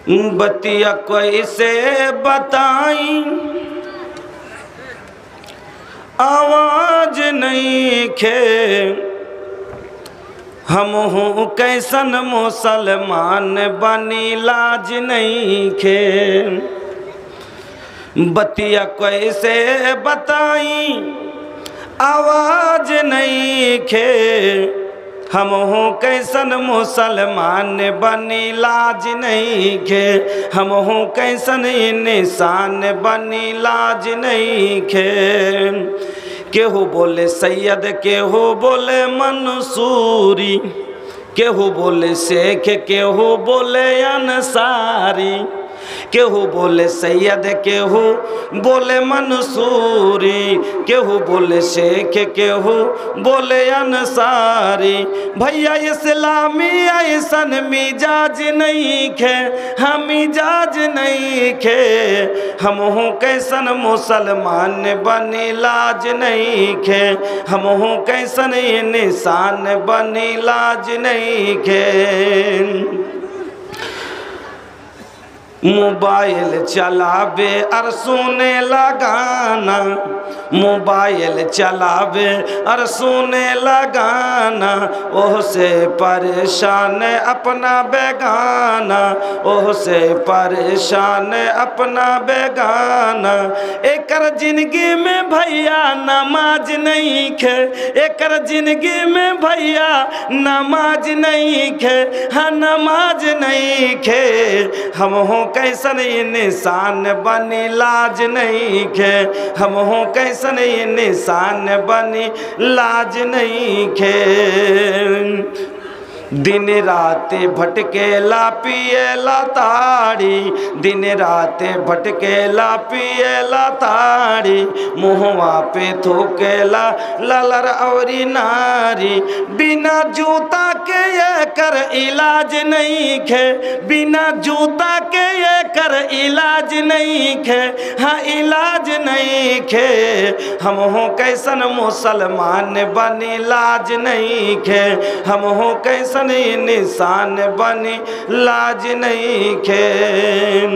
बतिया कैसे बताई आवाज नहीं खे, हम हूँ कैसन मुसलमान बनी लाज नहीं खे। बतिया कैसे बताई आवाज नहीं खे, हम हूँ कैसन मुसलमान बनी लाज नहीं खे, हम हूँ कैसन इंसान बनी लाज नहीं खे। केहू बोले सैयद, केहू बोले मंसूरी, केहू बोले शेख, केहू बोले अंसारी, केहू बोले सैयद, केहू बोले मंसूरी, केहू बोले शेख, केहू बोले अंसारी। भैया इस्लामी ऐसन मिजाज नहीं खे, हम मिजाज नहीं खे, हम हूँ कैसन मुसलमान बनी लाज नहीं खे, हम हूँ कैसन इंसान बनी लाज नहीं खे। मोबाइल चलावे और सुने लगाना, मोबाइल चलावे और सुने लगाना, ओह से परेशान अपना बेगाना, ओह से परेशान अपना बेगाना। एकर जिंदगी में भैया नमाज नहीं खे, एकर जिंदगी में भैया नमाज नहीं खे, हाँ नमाज नहीं खे, हम हों कैसन इंसान बनी लाज नहीं खे, हम हों कैसन इंसान बनी लाज नहीं खे। दिन रात भटकेला पिएला ताड़ी, दिन रात भटकेला पिएला ताड़ी, मुहवा पे थूकेला ललर औरी नारी। बिना जूता के ये कर इलाज नहीं खे, बिना जूता के ये कर इलाज नहीं खे, हाँ इलाज नहीं खे, हम हों कैसन मुसलमान बनी लाज नहीं खे, हम हों कैसन इंसान बनी लाज नहीं खे।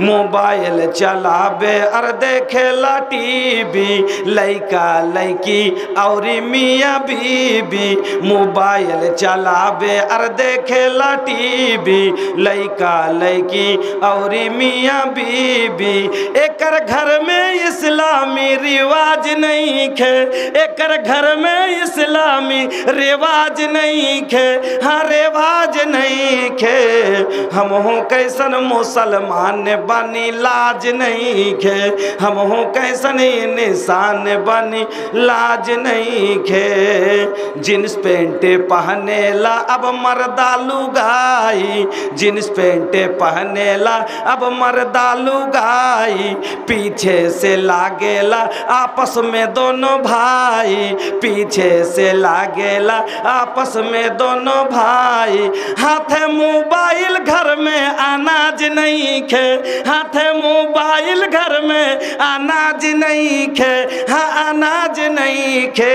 मोबाइल चलावे और देखेला टीवी, लइका लइकी और मियाँ बीबी, मोबाइल चलावे और देखेला टीवी, लइका लइकी और मियाँ बीबी। एकर घर में इस्लामी रिवाज नहीं खे, एकर घर में इस्लामी रिवाज नहीं खे, रिवाज नहीं खे, हम हों कैसन मुसलमान बनी लाज नहीं खे, हम हों कैसन इंसान बनी लाज नहीं खे। जींस पेंट पहनेला अब मर्दा लुगाई, जींस पेंट पहनेला अब मर्दा लुगाई, पीछे से लागेला आपस में दोनों भाई, पीछे से लागेला आपस में दोनों भाई। हाथे मोबाइल घर में अनाज नहीं खे, हाथे मोबाइल घर में अनाज नहीं खे, हाँ अनाज नहीं खे,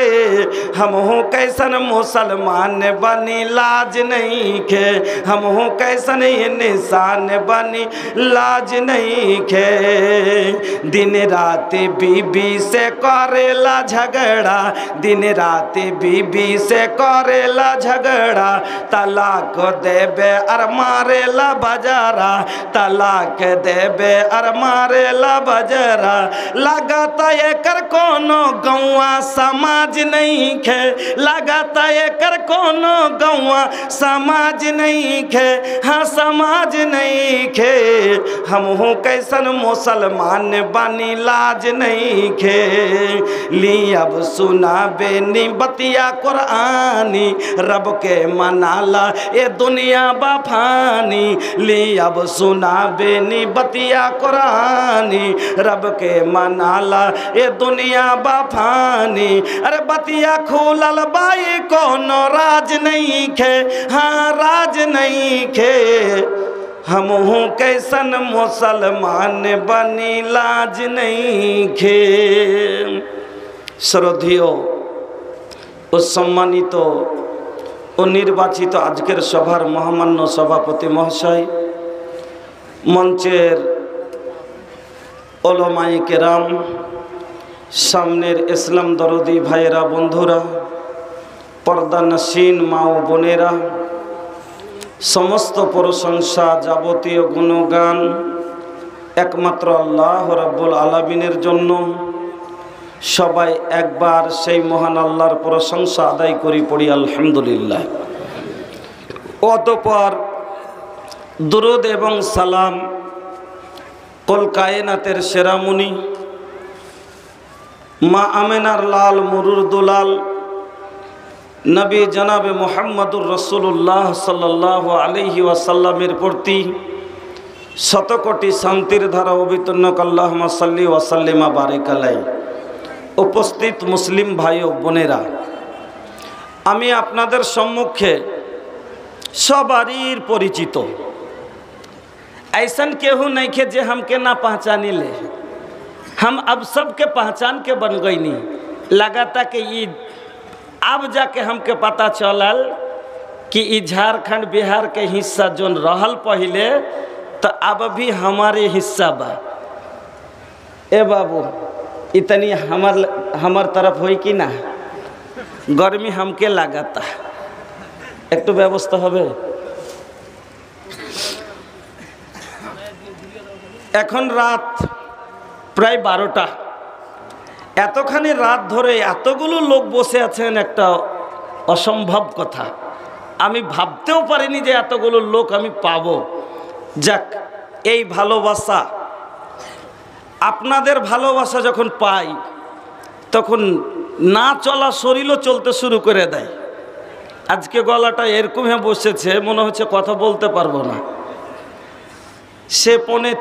हम हों कैसन मुसलमान बनी लाज नहीं खे, हम हों कैसन इंसान बनी लाज नहीं खे। दिन रात बीबी से करेला झगड़ा, दिन रात बीबी से करेला झगड़ा, तलाक देबे और मारेला बजारा, तलाक देबे और मारेला बजारा। लागत एकर कोनो गौवा समाज नहीं खे, लागत एकर कोनो गौवा समाज नहीं खे, हाँ समाज नहीं खे, हम हूँ कैसन मुसलमान बनी लाज नहीं खे। ली अब सुना बेनी बतिया कुरानी, रब के मनाला ये दुनिया बाफानी, ली अब सुना बेनी बतिया कुरानी, रब के मनाला ये दुनिया बाफानी। अरे बतिया खुलल बाई कोनो राज नहीं खे, हाँ राज नहीं खे, हम हूँ कैसन मुसलमान बनी लाज नहीं खे। श्रद्धेय ও সম্মানিত ও নির্বাচিত আজকের সভার মহামান্য সভাপতি মহাশয়, মঞ্চের ওলামায়ে কেরাম, সামনের ইসলাম দরদি ভাইয়েরা, বন্ধুরা, পর্দানশীন মা ও বোনেরা, সমস্ত প্রশংসা যাবতীয় গুণগান একমাত্র আল্লাহ রাব্বুল আলামিনের জন্য। সবাই একবার সেই মহান আল্লাহর প্রশংসা আদায় করি, পড়ি আলহামদুলিল্লাহ। অতঃপর দুরুদ এবং সালাম কুল কায়নাতের সেরামুনি মা আমেনার লাল মুরুর দুলাল নবী জনাবে মুহাম্মদুর রাসূলুল্লাহ সাল্লাল্লাহু আলাইহি ওয়াসাল্লামের প্রতি শতকোটি শান্তির ধারা অবতীর্ণ আল্লাহুম্মা সাল্লি ওয়া সাল্লিমা বারিক আলাইহি। উপস্থিত মুসলিম ভাই ও বোনেরা, আমি আপনাদের সম্মুখে সবারই পরিচিত, ऐसन केहू नहीं खे जे हमके ना पहचानी ले। हम अब सबके पहचान के बन गई नहीं। लगाता कि ईद अब जाके हमके पता चलल कि ई झारखंड बिहार के हिस्सा जोन रहल पहले, तो अब भी हमारे हिस्सा बा। ए बाबू, इतनी हमार तरफ होई कि ना? गर्मी हमके लागता, एक तो व्यवस्था হবে। এখন রাত প্রায় 12টা। এতখানি রাত ধরে এতগুলো লোক বসে আছেন, একটা অসম্ভব কথা। আমি ভাবতেও পারিনি যে এতগুলো লোক আমি পাবো। যাক, এই ভালোবাসা, আপনাদের ভালোবাসা যখন পাই তখন না চলা শরীরও চলতে শুরু করে দেয়। আজকে গলাটা এরকম হয়ে বসেছে, মনে হচ্ছে কথা বলতে পারবো না। সে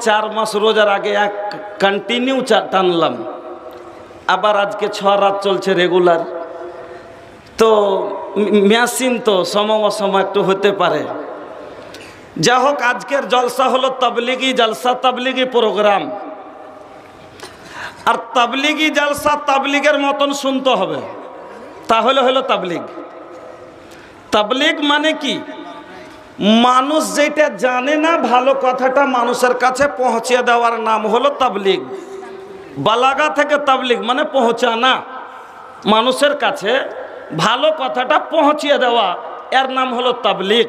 4 মাস রোজার আগে এক কন্টিনিউ টানলাম, আবার আজকে 6 রাত চলছে রেগুলার। তো মেশিন তো সময় অসময় একটু হতে পারে। যা হোক, আজকের জলসা হলো তাবলিগি জলসা, তাবলিগি প্রোগ্রাম। আর তাবলিগি জলসা তাবলিগের মতন শুনতে হবে, তাহলে হলো তাবলিগ। তাবলিগ মানে কি? মানুষ যেটা জানে না ভালো কথাটা মানুষের কাছে পৌঁছে দেওয়ার নাম হলো তাবলিগ। বালাগা থেকে তাবলিগ মানে পৌঁছানা, মানুষের কাছে ভালো কথাটা পৌঁছিয়ে দেওয়া, এর নাম হলো তাবলিগ।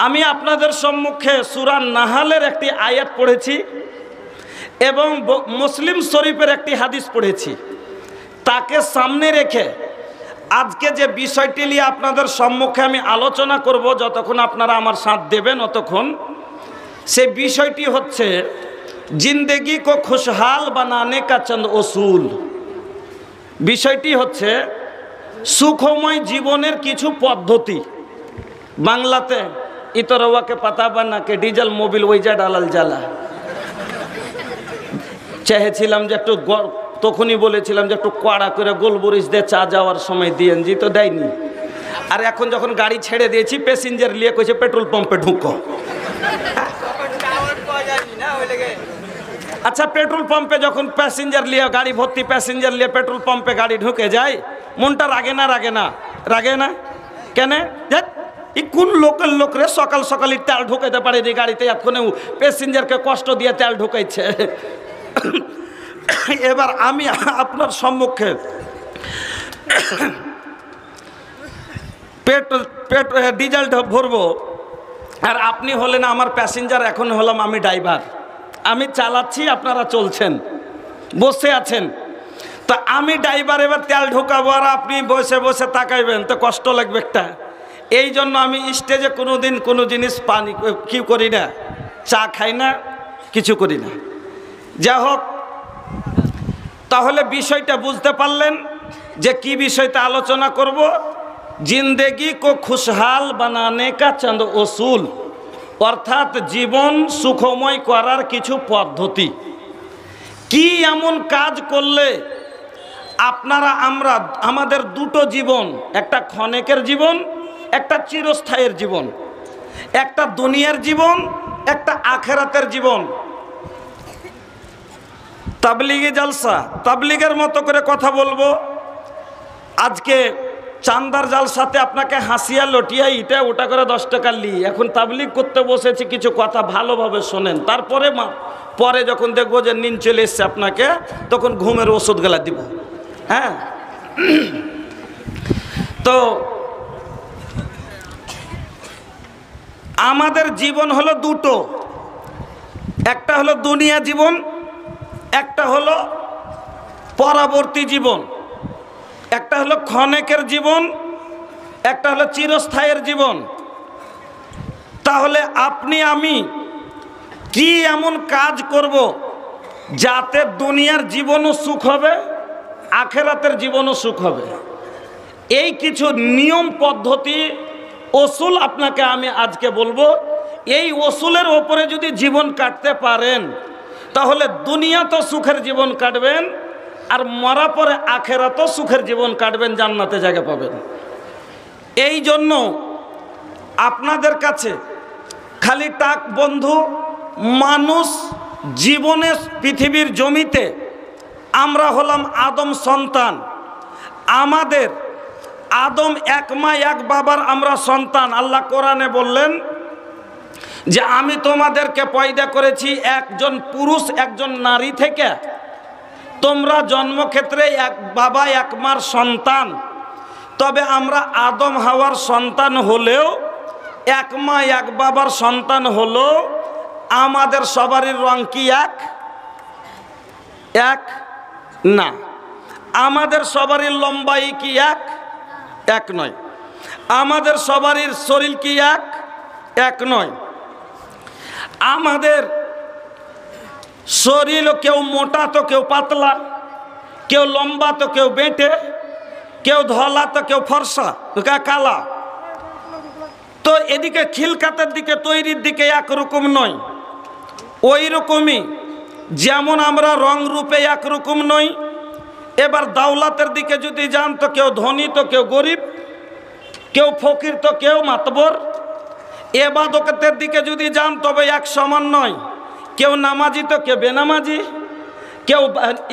আমি আপনাদের সম্মুখে সূরা নাহালের একটি আয়াত পড়েছি এবং মুসলিম শরীফের একটি হাদিস পড়েছি। তাকে সামনে রেখে আজকে যে বিষয়টি নিয়ে আপনাদের সম্মুখে আমি আলোচনা করব, যতক্ষণ আপনারা আমার সাথ দেবেন অতক্ষণ, সেই বিষয়টি হচ্ছে জিন্দেগি কো খুশহাল বানানে কা চন্দ উসুল। বিষয়টি হচ্ছে সুখময় জীবনের কিছু পদ্ধতি। বাংলাতে ইতরওয়াকে পাতা বানা কে ডিজেল মোবিল ওইজা ডালাল জ্বালা। চেয়েছিলাম যে একটু, তখনই বলেছিলাম যে একটু কড়া করে গোলমরিচ দিয়ে চা যাওয়ার সময় দিয়েন, জি তো দেয়নি। আর এখন যখন গাড়ি ছেড়ে দিয়েছি, প্যাসেঞ্জার নিয়ে কইছে পেট্রোল পাম্পে ঢুকো। আচ্ছা, পেট্রোল পাম্পে যখন প্যাসেঞ্জার নিয়ে, গাড়ি ভর্তি প্যাসেঞ্জার নিয়ে পেট্রোল পাম্পে গাড়ি ঢুকে যায়, মনটা রাগে না? রাগে না? রাগে না কেন? এই কোন লোকের লোকরে সকাল সকালই তেল ঢুকাইতে পারে যে গাড়িতে, এতক্ষণে প্যাসেঞ্জারকে কষ্ট দিয়ে তেল ঢুকাইছে। এবার আমি আপনার সম্মুখে ডিজেল ভরবো, আর আপনি হলেন আমার প্যাসেঞ্জার, এখন হলাম আমি ড্রাইভার। আমি চালাচ্ছি, আপনারা চলছেন, বসে আছেন। তো আমি ড্রাইভার, এবার তেল ঢুকাবো আর আপনি বসে বসে তাকাইবেন, তো কষ্ট লাগবে একটা। এই জন্য আমি স্টেজে কোনোদিন কোনো জিনিস পানি কি করি না, চা খাই না, কিছু করি না। যা হোক, তাহলে বিষয়টা বুঝতে পারলেন যে কি বিষয়টা আলোচনা করব। জিন্দেগি কো খুশহাল বানানে কা চন্দ উসুল, অর্থাৎ জীবন সুখময় করার কিছু পদ্ধতি। কি এমন কাজ করলে আপনারা আমরা আমাদের দুটো জীবন, একটা ক্ষণিকের জীবন, একটা চিরস্থায়ীর জীবন, একটা দুনিয়ার জীবন, একটা আখেরাতের জীবন। তাবলিগি জলসা, তাবলিগের মতো করে কথা বলবো। আজকে চান্দার জাল সাথে আপনাকে হাসিয়া লটিয়া ইটা ওটা করে 10 টাকা লি। এখন তাবলিগ করতে বসেছি, কিছু কথা ভালোভাবে শোনেন, তারপরে পরে যখন দেখবো যে নিন চলে এসছে আপনাকে, তখন ঘুমের ওষুধ গেলা দিব। হ্যাঁ, তো আমাদের জীবন হলো দুটো, একটা হলো দুনিয়া জীবন, একটা হলো পরবর্তী জীবন। একটা হলো ক্ষণিকের জীবন, একটা হলো চিরস্থায়ীর জীবন। তাহলে আপনি আমি কি এমন কাজ করব যাতে দুনিয়ার জীবনও সুখ হবে, আখেরাতের জীবনও সুখ হবে? এই কিছু নিয়ম পদ্ধতি ওসুল আপনাকে আমি আজকে বলবো। এই ওসুলের ওপরে যদি জীবন কাটতে পারেন, তাহলে দুনিয়া তো সুখের জীবন কাটবেন, আর মরা পরে আখেরাতও সুখের জীবন কাটবেন, জান্নাতে জায়গা পাবেন। এই জন্য আপনাদের কাছে খালি টাক বন্ধু, মানুষ জীবনে পৃথিবীর জমিতে আমরা হলাম আদম সন্তান। আমাদের আদম এক মা এক বাবার আমরা সন্তান। আল্লাহ কোরআনে বললেন যে আমি তোমাদেরকে পয়দা করেছি একজন পুরুষ একজন নারী থেকে, তোমরা জন্মক্ষেত্রে এক বাবা এক মার সন্তান। তবে আমরা আদম হাওয়ার সন্তান হলেও, এক মা এক বাবার সন্তান হলো, আমাদের সবারই রং কি এক? এক না। আমাদের সবারই লম্বাই কি এক? এক নয়। আমাদের সবারই শরীর কি এক? এক নয়। আমাদের শরীর কেউ মোটা তো কেউ পাতলা, কেউ লম্বা তো কেউ বেঁটে, কেউ ধলা তো কেউ ফর্সা কালা। তো এদিকে খিলকাতের দিকে তৈরির দিকে একরকম নয়। ওই রকমই যেমন আমরা রং রূপে একরকম নই। এবার দাওলাতের দিকে যদি যান তো কেউ ধনী তো কেউ গরিব, কেউ ফকির তো কেউ মাতবর। এবাদতের দিকে যদি যান তবে এক সমান নয়। কেউ নামাজি তো কেউ বেনামাজি, কেউ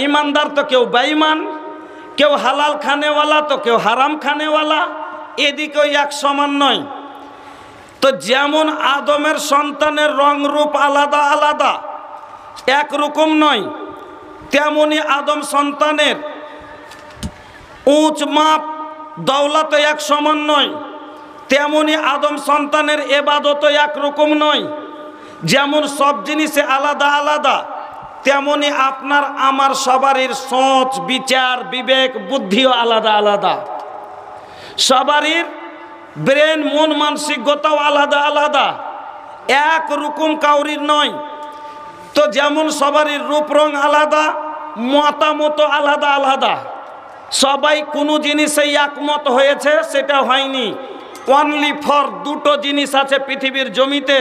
ইমানদার তো কেউ বেঈমান, কেউ হালাল খানেওয়ালা তো কেউ হারাম খানেওয়ালা। এদিকেও এক সমান নয়। তো যেমন আদমের সন্তানের রং রূপ আলাদা আলাদা, একরকম নয়, তেমনি আদম সন্তানের উঁচ মাপ দৌলত এক সমান নয়। তেমনি আদম সন্তানের এবাদত একরকম নয়। যেমন সব জিনিসে আলাদা আলাদা, তেমনি আপনার আমার সবারই সোচ বিচার বিবেক বুদ্ধিও আলাদা আলাদা। সবারই ব্রেন মন মানসিকতাও আলাদা আলাদা, এক রকম কাউরির নয়। তো যেমন সবারই রূপ রং আলাদা, মতামত আলাদা আলাদা। সবাই কোনো জিনিসে একমত হয়েছে সেটা হয়নি। অনলি ফর দুটো জিনিস আছে পৃথিবীর জমিতে,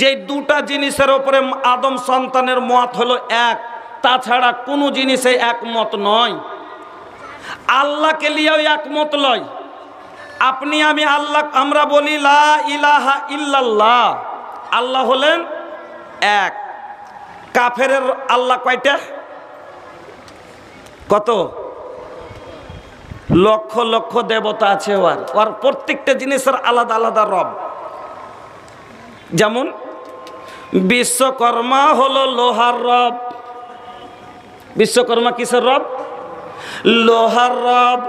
যে দুটা জিনিসের ওপরে আদম সন্তানের মত হলো এক, তাছাড়া কোনো জিনিসে একমত নয়। আল্লাহকে নিয়েও একমত নয়। আপনি আমি আল্লাহ, আমরা বলি লা ইলাহা ইল্লাল্লাহ, আল্লাহ হলেন এক। কাফেরের আল্লাহ কয়টা? কত? লক্ষ লক্ষ দেবতা আছে। ওর প্রত্যেকটা জিনিসের আলাদা আলাদা রব। যেমন বিশ্বকর্মা হলো লোহার রব। বিশ্বকর্মা কিসের রব? লোহার রব।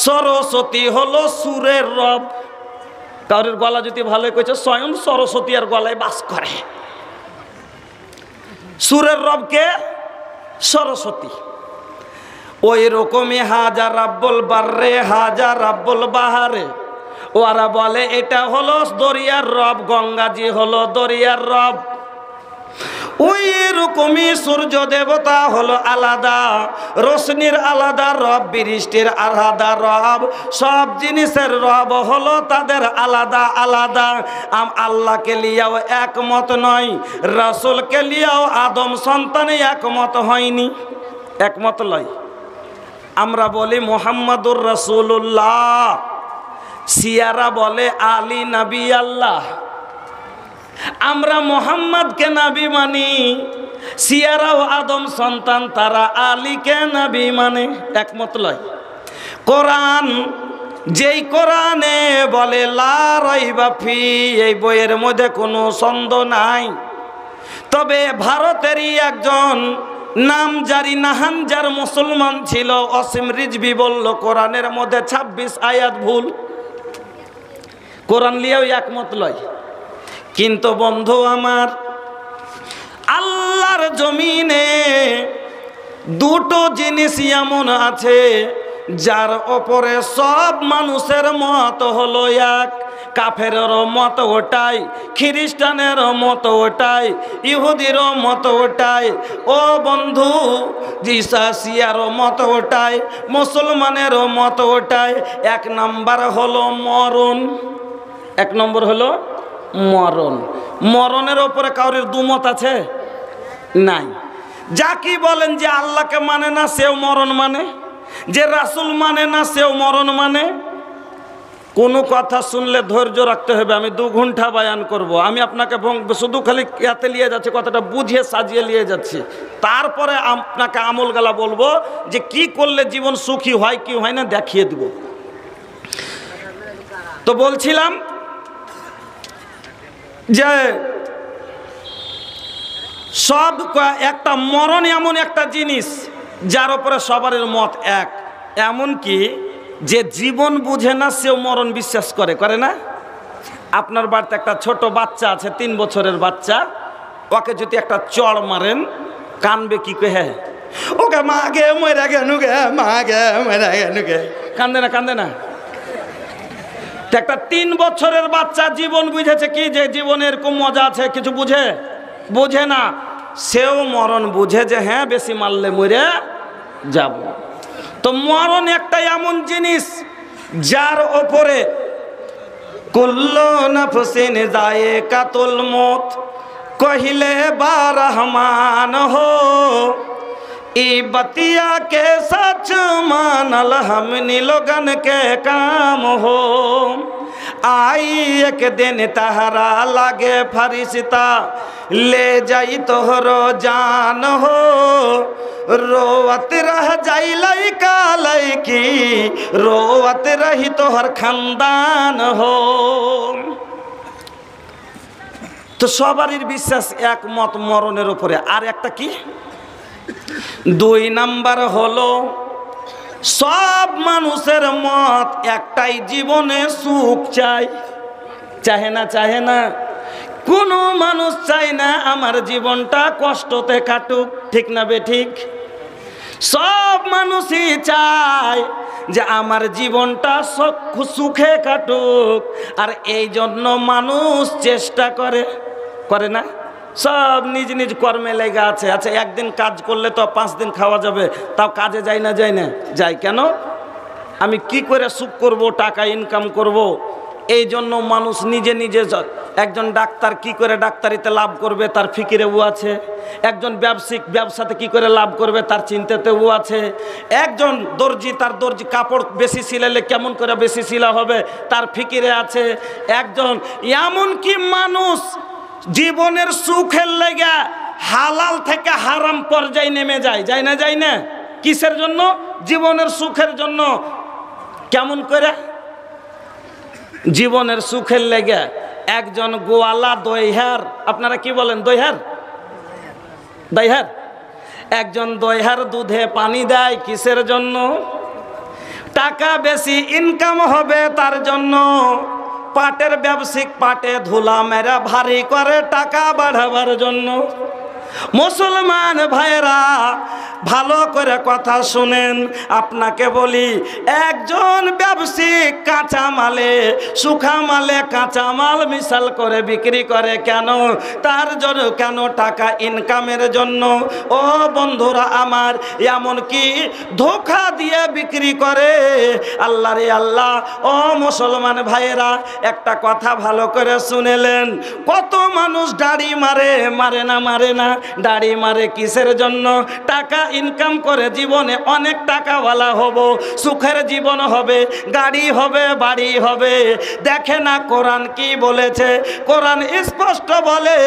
সরস্বতী হলো সুরের রব। কারোর গলা যদি ভালো কইছে, স্বয়ং সরস্বতী আর গলায় বাস করে। সুরের রবকে সরস্বতী। ওই রকমই হাজার রাব্বুল বাররে হাজার রাব্বুল বাহারে, ওরা বলে এটা হলো দরিয়ার রব, গঙ্গাজি হলো দরিয়ার রব। ওই রকমই সূর্য দেবতা হলো আলাদা, রোশনির আলাদা রব, বৃষ্টির আলাদা রব। সব জিনিসের রব হলো তাদের আলাদা আলাদা। আল্লাহকে লিয়াও একমত নয়, রাসূলকে লিয়াও আদম সন্তানে একমত হয়নি, একমত নয়। আমরা বলি মুহাম্মাদুর রাসূলুল্লাহ, শিয়ারা বলে আলী নবী আল্লাহ। আমরা মোহাম্মদকে নবী মানি, শিয়ারাও আদম সন্তান, তারা আলীকে নবী মানে, একমত নয়। কোরআন যেই কোরআনে বলে লা রাইবা ফি, এই বইয়ের মধ্যে কোনো সন্দেহ নাই। তবে ভারতেরই একজন নামজারি নাহানজার মুসলমান ছিল অসীম রিজভী, বলল কোরআনের মধ্যে 26 আয়াত ভুল। কোরআন লিয়েও একমত লয়। কিন্তু বন্ধু আমার, আল্লাহর জমিনে দুটো জিনিস এমন আছে যার ওপরে সব মানুষের মত হলো এক। কাফেরেরও মত ওটাই, খ্রিস্টানেরও মত ওটাই, ইহুদিরও মত ওটাই, ও বন্ধু জিসাসিয়ারও মত ওটাই, মুসলমানেরও মত ওটাই। এক নাম্বার হলো মরণ। এক নম্বর হলো মরণ। মরণের ওপরে কারোর দুমত আছে? নাই। যা কি বলেন যে আল্লাহকে মানে না সেও মরণ মানে, যে রাসূল মানে না সেও মরণ মানে। কোনো কথা শুনলে ধৈর্য রাখতে হবে। আমি 2 ঘন্টা বয়ান করব। আমি আপনাকে শুধু খালি ইয়াতে নিয়ে যাচ্ছি, কথাটা বুঝিয়ে সাজিয়ে নিয়ে যাচ্ছি। তারপরে আপনাকে আমল গালা বলবো যে কি করলে জীবন সুখী হয় কি হয় না দেখিয়ে দিব। তো বলছিলাম যে সব একটা মরণ এমন একটা জিনিস যার উপরে সবার মত এক। এমন কি যে জীবন বুঝে না সেও মরণ বিশ্বাস করে, করে না? আপনার বাড়িতে একটা ছোট বাচ্চা আছে, 3 বছরের বাচ্চা, ওকে যদি একটা চড় মারেন কানবে কি কহে? ওকে মা গে মরে গেল গে, মা গে মরে গেল গে, কান্দে না? কান্দে না? একটা 3 বছরের বাচ্চা জীবন বুঝেছে কি যে জীবনের এরকম মজা আছে, কিছু বুঝে? বুঝে না। সেও মরণ বুঝে যে হ্যাঁ বেশি মারলে মরে যাব। তো মরণ একটা এমন জিনিস যার ওপরে কুল্লু নাফসিন যায়কাতুল মউত কহিলে বা রহমান হো, ई बतिया के सच मानल हमनी लोगन के काम हो। आई एक दिन तहरा लागे फरिश्ता ले जाई तोहरो जान हो, रोवत रह जाई लइका लइकी, रोवत रही तोहर खानदान हो। तो সবারই বিশ্বাস একমত মরণের উপরে। আর একটা কি? 2 নাম্বার হলো সব মানুষের মত একটাই, জীবনে সুখ চাই। চাহে না? চাহে না? কোনো মানুষ চায় না আমার জীবনটা কষ্টতে কাটুক, ঠিক না বেঠিক? সব মানুষই চায় যে আমার জীবনটা সুখে কাটুক। আর এই জন্য মানুষ চেষ্টা করে, করে না? সব নিজ নিজ কর্মে লেগে আছে। আচ্ছা, একদিন কাজ করলে তো 5 দিন খাওয়া যাবে, তাও কাজে যায় না? যায় না? যায়। কেন? আমি কি করে সুখ করব, টাকা ইনকাম করব, এই জন্য মানুষ নিজে নিজে। একজন ডাক্তার কি করে ডাক্তারিতে লাভ করবে তার ফিকিরে ও আছে। একজন ব্যবসায়িক ব্যবসাতে কি করে লাভ করবে তার চিন্তাতে ও আছে। একজন দর্জি তার দর্জি কাপড় বেশি সিলালে কেমন করে বেশি সিলা হবে তার ফিকিরে আছে। একজন এমনকি মানুষ জীবনের সুখের লেগে হালাল থেকে হারাম পর্যায়ে নেমে যায়। যায় না? যায় না? কিসের জন্য? জীবনের সুখের জন্য। কেমন করে? জীবনের সুখের লেগে একজন গোয়ালা দইহার, আপনারা কি বলেন? দইহার? দইহার? একজন দইহার দুধে পানি দেয় কিসের জন্য? টাকা বেশি ইনকাম হবে তার জন্য। পাটের ব্যবসায়িক পাটে ধুলা মেরে ভারী করে টাকা বাড়াবার জন্য। মুসলমান ভাইরা ভালো করে কথা শুনেন, আপনাকে বলি, একজন ব্যবসায়িক কাঁচা মালে শুখা মালে কাঁচা মাল মিশাল করে বিক্রি করে কেন? তার জন্য। কেন? টাকা ইনকামের জন্য। ও বন্ধুরা আমার, এমন কি ধোঁকা দিয়ে বিক্রি করে। আল্লাহ রে আল্লাহ, ও মুসলমান ভাইয়েরা একটা কথা ভালো করে শুনেলেন। কত মানুষ দাড়ি মারে, মারে না, মারে না। দাড়ি মারে কিসের জন্য? টাকা ইনকাম করে জীবনে অনেক টাকাওয়ালা হব, সুখের জীবন হবে, গাড়ি হবে, বাড়ি হবে। দেখে না কোরআন কি বলেছে? কোরআন স্পষ্ট বলে,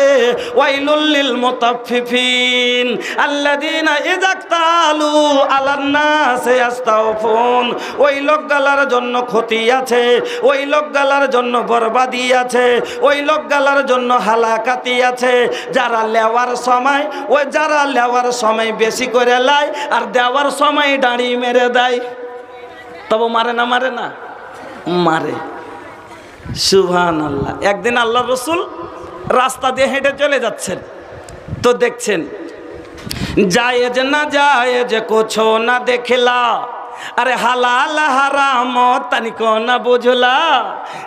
ওয়াইলুল লিল মুতাফফিফিন আল্লাযীনা ইযা ইক্তালু আলান নাসি ইস্তাওফুন। ওই লোকগুলোর জন্য ক্ষতি আছে, ওই লোকগুলোর জন্য বরবাদি আছে, ওই লোকগুলোর জন্য হালাকাতি আছে, যারা লেওয়ার সময়, ওই যারা লেওয়ার সময় বেশি করে লাই আর দেওয়ার সময় দাঁড়ি মেরে দেয়। তবে মারে না, মারে না, মারে। সুবহানাল্লাহ। একদিন আল্লাহ রসুল রাস্তা দিয়ে হেঁটে চলে যাচ্ছেন, তো দেখছেন জায়েজ না জায়েজ কুছো না দেখলা, अरे हलाल हराम तनिको न बुझला,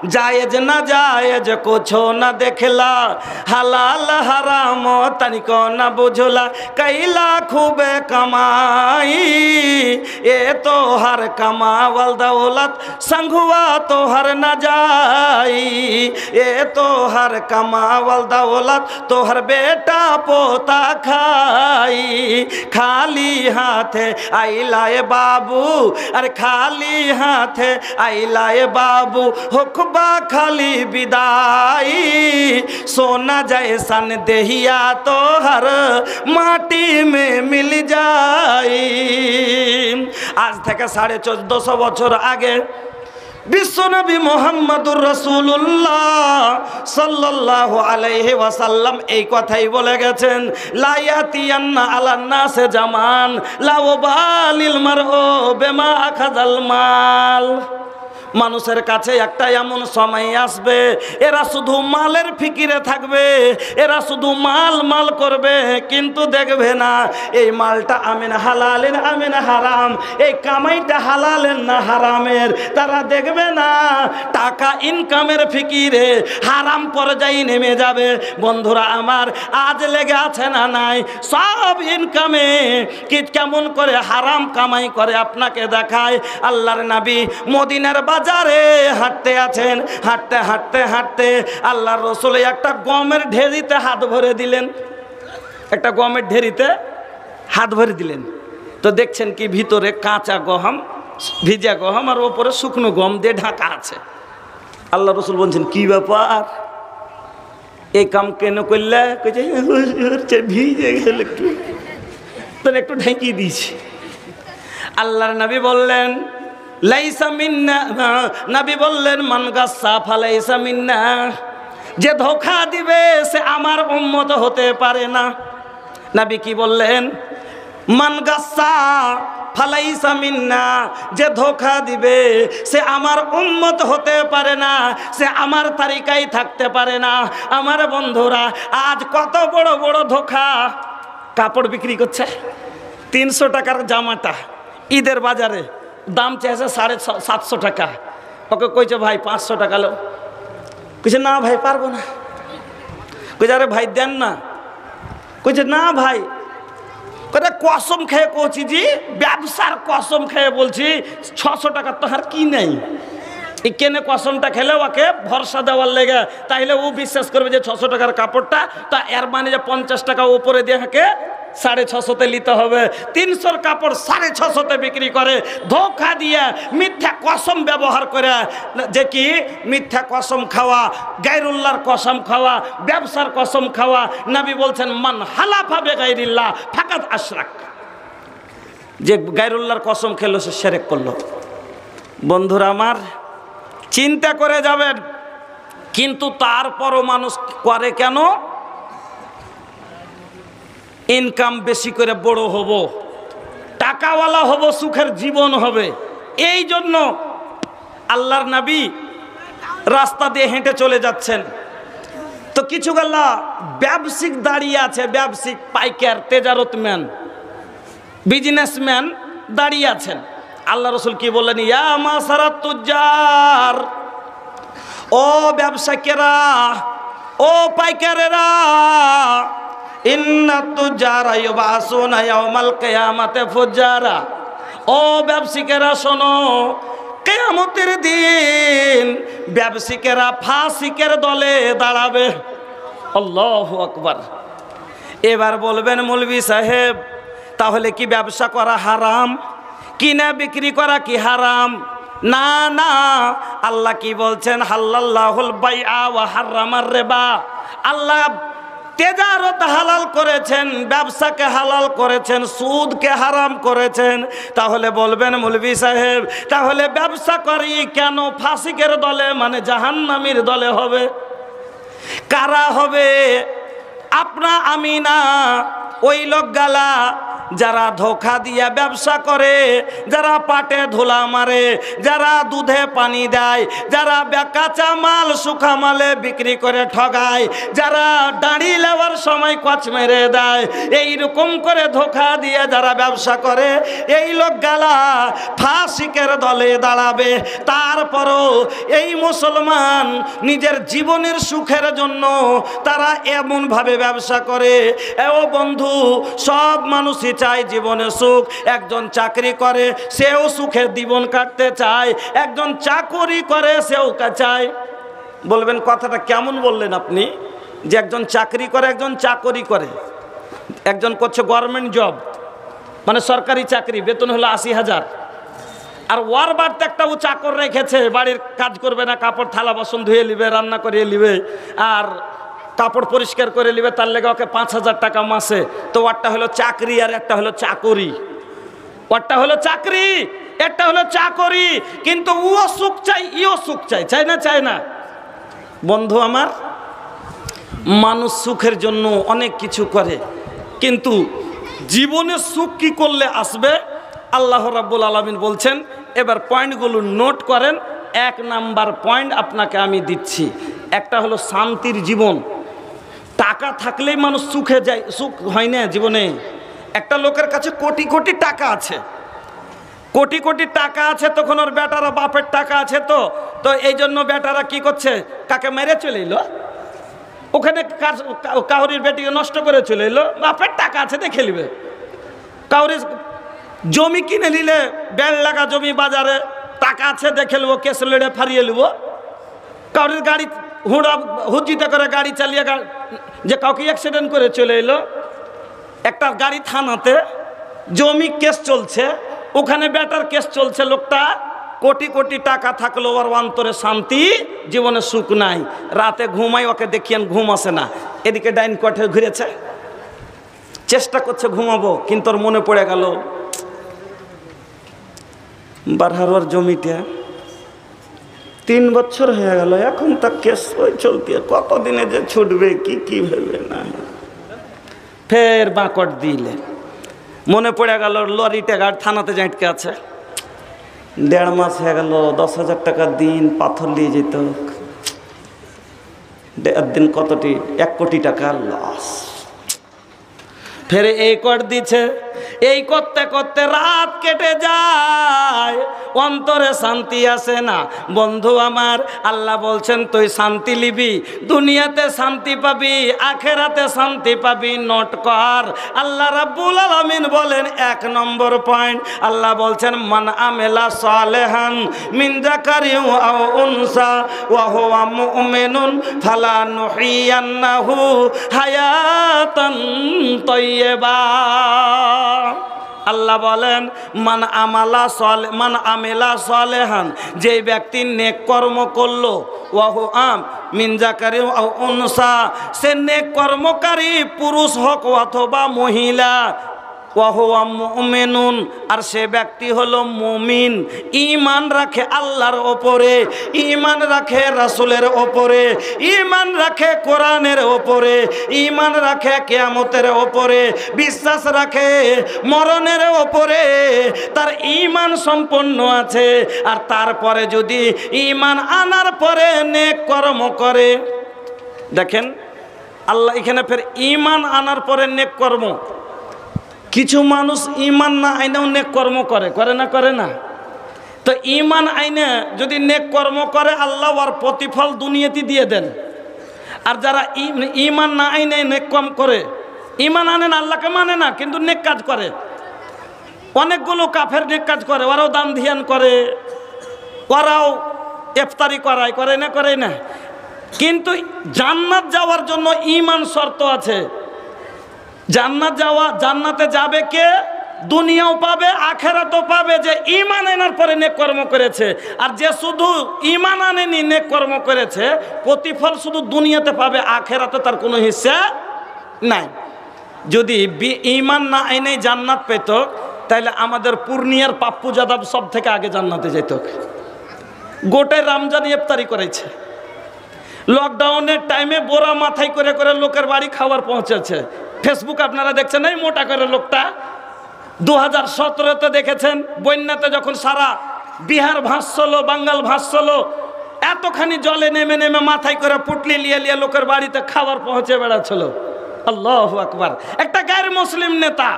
जायज न जायज कुछो न देखला, हलाल हराम तनिको न बुझला, कैला खूबे कमाई ये तो हर कमावल दौलत संगुआ तो हर न जाई, ये तो हर कमावल दौलत तो हर बेटा पोता खाई, खाली हाथे आइलाए बाबू, अरे खाली हाथे आइलाए बाबू, हुक्बा खाली विदाई, सोना जैसन देहिया तो हर माटी में मिल जाई। आज থেকে 1450 বছর আগে বিশ্বনবী মুহাম্মদুর রাসূলুল্লাহ সাল্লাল্লাহু আলাইহি ওয়াসাল্লাম এই কথাই বলে গেছেন, লা ইয়াতিয়ান্না আলান নাসে জামান লা ওয়াবালিল মারউ বিমা আখাযাল মাল। মানুষের কাছে একটা এমন সময় আসবে এরা শুধু মালের ফিকিরে থাকবে, এরা শুধু মাল মাল করবে, কিন্তু দেখবে না এই মালটা আমিন হালালের আমিন হারাম, এই কামাইটা হালালের না হারামের তারা দেখবে না। টাকা ইনকামের ফিকিরে হারাম পর্যায়ে নেমে যাবে। বন্ধুরা আমার, আজ লেগে আছে না নাই সব ইনকামে কি কেমন করে হারাম কামাই করে আপনাকে দেখায়। আল্লাহর নবী মদিনার বাজারে হাঁটতে আছেন, হাঁটতে হাঁটতে হাঁটতে আল্লাহর রসুল একটা গমের ঢেরিতে হাত ভরে দিলেন, একটা গমের ঢেরিতে হাত ভরে দিলেন। তো দেখছেন কি ভিতরে কাঁচা গম, ভিজা গম আর ওপরে শুকনো গম দিয়ে ঢাকা আছে। আল্লাহ রসুল বলছেন কি ব্যাপার, এই কাম কেন করলে? ভিজে গেল একটু, তোর একটু ঢেঁকিয়ে দিয়েছি। আল্লাহর নবী বললেন লাইসা মিন্না, নবী বললেন মান গাসসা ফালাইসা মিন্না, যে ধোঁকা দিবে সে আমার উম্মত হতে পারে না। নবী কি বললেন? মান গাসসা ফালাইসা মিন্না, যে ধোঁকা দিবে সে আমার উম্মত হতে পারে না, সে আমার তালিকায় থাকতে পারে না। আমার বন্ধুরা, আজ কত বড় বড় ধোঁকা। কাপড় বিক্রি করছে 300 টাকার জামাটা ঈদের বাজারে দাম চেয়েছে 750 টাকা। ওকে কইছে ভাই 500 টাকা লো, কইছে না ভাই পারবো না। কইছে আরে ভাই দেন না, কইছে না ভাই। কইছে কসম খেয়ে কইছি জি, ব্যবসার কসম খেয়ে বলছি 600 টাকা তো আর কি নেই। এই কেনে কসমটা খেলে ওকে ভরসা দেওয়ার লেগে, তাইলে ও বিশ্বাস করবে যে 600 টাকার কাপড়টা, তা এর মানে যে 50 টাকা উপরে দিয়ে হাঁকে 650-তে নিতে হবে। 300-র কাপড় 650-তে বিক্রি করে, ধোঁকা দিয়ে মিথ্যা কসম ব্যবহার করে। যে কি মিথ্যা কসম খাওয়া, গায়রুল্লাহর কসম খাওয়া, ব্যবসার কসম খাওয়া। নবী বলছেন মান হালাফা বিগাইরিল্লাহ ফাকাদ আশরাক, যে গায়রুল্লাহর কসম খেলো সে শিরক করলো। বন্ধুরা আমার, চিন্তা করে যাবেন। কিন্তু তারপরও মানুষ করে কেন? ইনকাম বেশি করে বড় হব, টাকাওয়ালা হব, সুখের জীবন হবে। এই জন্য আল্লাহর নবী রাস্তা দিয়ে হেঁটে চলে যাচ্ছেন, তো কিছু গেলা ব্যবসায়িক দাঁড়িয়ে আছে, ব্যবসায়িক পাইকার তেজারতম্যান বিজনেসম্যান দাঁড়িয়ে আছেন। আল্লাহ রসুল কি বললেন? ইয়া মাসারাত তুজ্জার, ও ব্যবসায়ীরা, ও পাইকারেরা, ইন্নাত তুজ্জারা ইউবাসুনা ইয়াউমাল কিয়ামাতি ফুজ্জারা, ও ব্যবসায়ীরা শোনো, কিয়ামতের দিন ব্যবসায়ীরা ফাসিকের দলে দাঁড়াবে। আল্লাহু আকবার। এবার বলবেন মৌলভী সাহেব তাহলে কি ব্যবসা করা হারাম, কিনা বিক্রি করা কি হারাম? না না, আল্লাহ কি বলছেন? হাল্লাল্লাহুল বাইআ ওয়া হাররামার রিবা। আল্লাহ তেজারত হালাল করেছেন, ব্যবসাকে হালাল করেছেন, সুদকে হারাম করেছেন। তাহলে বলবেন মৌলভী সাহেব তাহলে ব্যবসা করি কেন ফাসিকের দলে মানে জাহান্নামীর দলে হবে? কারা হবে? আপনা আমি না, ওই লোকগালা যারা ধোঁকা দিয়া ব্যবসা করে, যারা পাটে ধুলা মারে, যারা দুধে পানি দেয়, যারা কাঁচা মাল শুকা মালে বিক্রি করে ঠগায়, যারা দাঁড়ি নেওয়ার সময় কচ মেরে দেয়, এইরকম করে ধোঁকা দিয়ে যারা ব্যবসা করে, এই লোকগালা ফাসিকের দলে দাঁড়াবে। তারপরও এই মুসলমান নিজের জীবনের সুখের জন্য তারা এমনভাবে ব্যবসা করে। ও বন্ধু, সব মানুষই চায় জীবনে সুখ। একজন চাকরি করে সেও সুখে জীবন কাটতে চায়, একজন চাকরি করে সেও চায়। বলবেন কথাটা কেমন বললেন আপনি, যে একজন চাকরি করে একজন চাকরি করে, একজন করছে গভর্নমেন্ট জব মানে সরকারি চাকরি, বেতন হলো 80,000, আর ওয়ার বাড়তে একটা ও চাকর রেখেছে, বাড়ির কাজ করবে না, কাপড় থালা বাসন ধুয়ে নিবে, রান্না করিয়ে নিবে, আর কাপড় পরিষ্কার করে নিবে, তার লেগে ওকে 5,000 টাকা মাসে। তো ওরটা হলো চাকরি আর একটা হলো চাকরি, ওরটা হলো চাকরি একটা হলো চাকরি। কিন্তু ও সুখ চাই, ইও সুখ চাই, চাই না? চাই না? বন্ধু আমার, মানুষ সুখের জন্য অনেক কিছু করে, কিন্তু জীবনে সুখ কি করলে আসবে আল্লাহ রাব্বুল আলামিন বলছেন। এবার পয়েন্টগুলো নোট করেন। 1 নাম্বার পয়েন্ট আপনাকে আমি দিচ্ছি, একটা হলো শান্তির জীবন। টাকা থাকলেই মানুষ সুখে যায়, সুখ হয় না জীবনে। একটা লোকের কাছে কোটি কোটি টাকা আছে, কোটি কোটি টাকা আছে, তখন ওর বেটারা বাপের টাকা আছে, তো এই জন্য বেটারা কি করছে, কাকে মেরে চলে এলো, ওখানে কাউরির বেটিকে নষ্ট করে চলে এলো, বাপের টাকা আছে দেখে নিবে। কাউরির জমি কিনে নিলে 1.5 লাখ জমি বাজারে, টাকা আছে দেখে নেবো, কেস লড়ে ফারিয়ে নেবো। কাউরির গাড়ি হুজিতে করে গাড়ি চালিয়ে যে কাউকে অ্যাক্সিডেন্ট করে চলে এলো, একটা গাড়ি থানাতে, জমি কেস চলছে, ওখানে বেটার কেস চলছে, লোকটা কোটি কোটি টাকা থাকলো, ওর অন্তরে শান্তি, জীবনে সুখ নাই। রাতে ঘুমাই, ওকে দেখিয়েন ঘুম আসে না, এদিকে ডাইন কটে ঘুরেছে, চেষ্টা করছে ঘুমাবো, কিন্তু ওর মনে পড়ে গেল বারহার জমিটা 3 বছর হয়ে গেল, এখন তা কেস ওই চলতে, কতদিনে যে ছুটবে কি ভেবে না। ফের বাঁকট দিলে মনে পড়ে গেল লরিটা গাড়ি থানাতে জাঁটকে আছে, 1.5 মাস হয়ে গেল, 10,000 টাকা দিন পাথর নিয়ে যেত, 1.5 দিন কতটি, 1 কোটি টাকা লস। ফের এই কর দিচ্ছে, এই করতে করতে রাত কেটে যায়, অন্তরে শান্তি আসে না। বন্ধু আমার, আল্লাহ বলছেন তুই শান্তি লিবি, দুনিয়াতে শান্তি পাবি, আখেরাতে শান্তি পাবি, নোট কর। আল্লাহ রাব্বুল আলামিন বলেন 1 নম্বর পয়েন্ট, আল্লাহ বলছেন মান আমেলা সালেহান মিন যাকারিন আও উনসা ওয়া হুয়া মুমিনুন ফালানুহিয়ান্নাহু হায়াতান তাইয়্যিবা। আল্লাহ বলেন মান আমেলা সালেহান, যে ব্যক্তি নেক কর্ম করলো, ওয়াহু মিন যাকারিন আও উনসা, সে নেক কর্মকারী পুরুষ হোক অথবা মহিলা, ওয়াহুয়া মুমিনুন, আর সে ব্যক্তি হলো মুমিন, ঈমান রাখে আল্লাহর ওপরে, ঈমান রাখে রাসূলের ওপরে, ঈমান রাখে কোরআনের ওপরে, ঈমান রাখে কিয়ামতের ওপরে, বিশ্বাস রাখে মরণের ওপরে, তার ঈমান সম্পন্ন আছে। আর তারপরে যদি ঈমান আনার পরে নেক কর্ম করে, দেখেন আল্লাহ এখানে ফের ঈমান আনার পরে নেক কর্ম। কিছু মানুষ ঈমান না আইনেও নেক কর্ম করে না? করে না? তো ঈমান আইনে যদি নেক কর্ম করে, আল্লাহ ওর প্রতিফল দুনিয়াতে দিয়ে দেন। আর যারা ঈমান না আইনে নেক কম করে, ঈমান আনে না, আল্লাহকে মানে না, কিন্তু নেক কাজ করে, অনেকগুলো কাফের নেক কাজ করে, ওরাও দান ধ্যান করে, ওরাও ইফতারি করে না? কিন্তু জান্নাত যাওয়ার জন্য ঈমান শর্ত আছে। জান্নাতে যাবে কে? দুনিয়াও পাবে আখেরাতও পাবে, যে ঈমান আনার পরে নেক কর্ম করেছে। আর যে শুধু ঈমান আনেনি নেক কর্ম করেছে, প্রতিফল শুধু দুনিয়াতে পাবে, আখেরাতে তার কোনো হিস্সা নাই। যদি ঈমান না এনে জান্নাত পেত, তাহলে আমাদের পূর্ণিয়ার পাপ্পু যাদব সব থেকে আগে জান্নাতে যেত। গোটায় রমজান ইফতারি করেছে, লকডাউনের টাইমে বোরা মাথায় করে করে লোকের বাড়ি খাবার পৌঁছেছে। ফেসবুক আপনারা দেখছেন, এই মোটা করে লোকটা 2017-তে দেখেছেন, বন্যাতে যখন সারা বিহার ভাসছিল, বাঙ্গাল ভাসছিল, এতখানি জলে নেমে নেমে মাথায় করে পুটলি লিয়ে লিয়ে লোকের বাড়িতে খাবার পৌঁছে বেড়াচ্ছিল। আল্লাহু আকবার, একটা গায়ের মুসলিম নেতা।